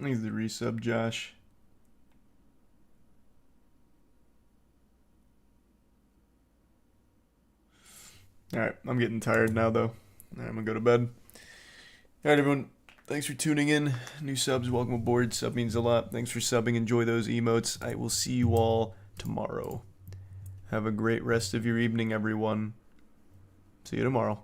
Thanks the resub, Josh. Alright, I'm getting tired now, though. Alright, I'm gonna go to bed. Alright, everyone. Thanks for tuning in. New subs, welcome aboard. Sub means a lot. Thanks for subbing. Enjoy those emotes. I will see you all tomorrow. Have a great rest of your evening, everyone. See you tomorrow.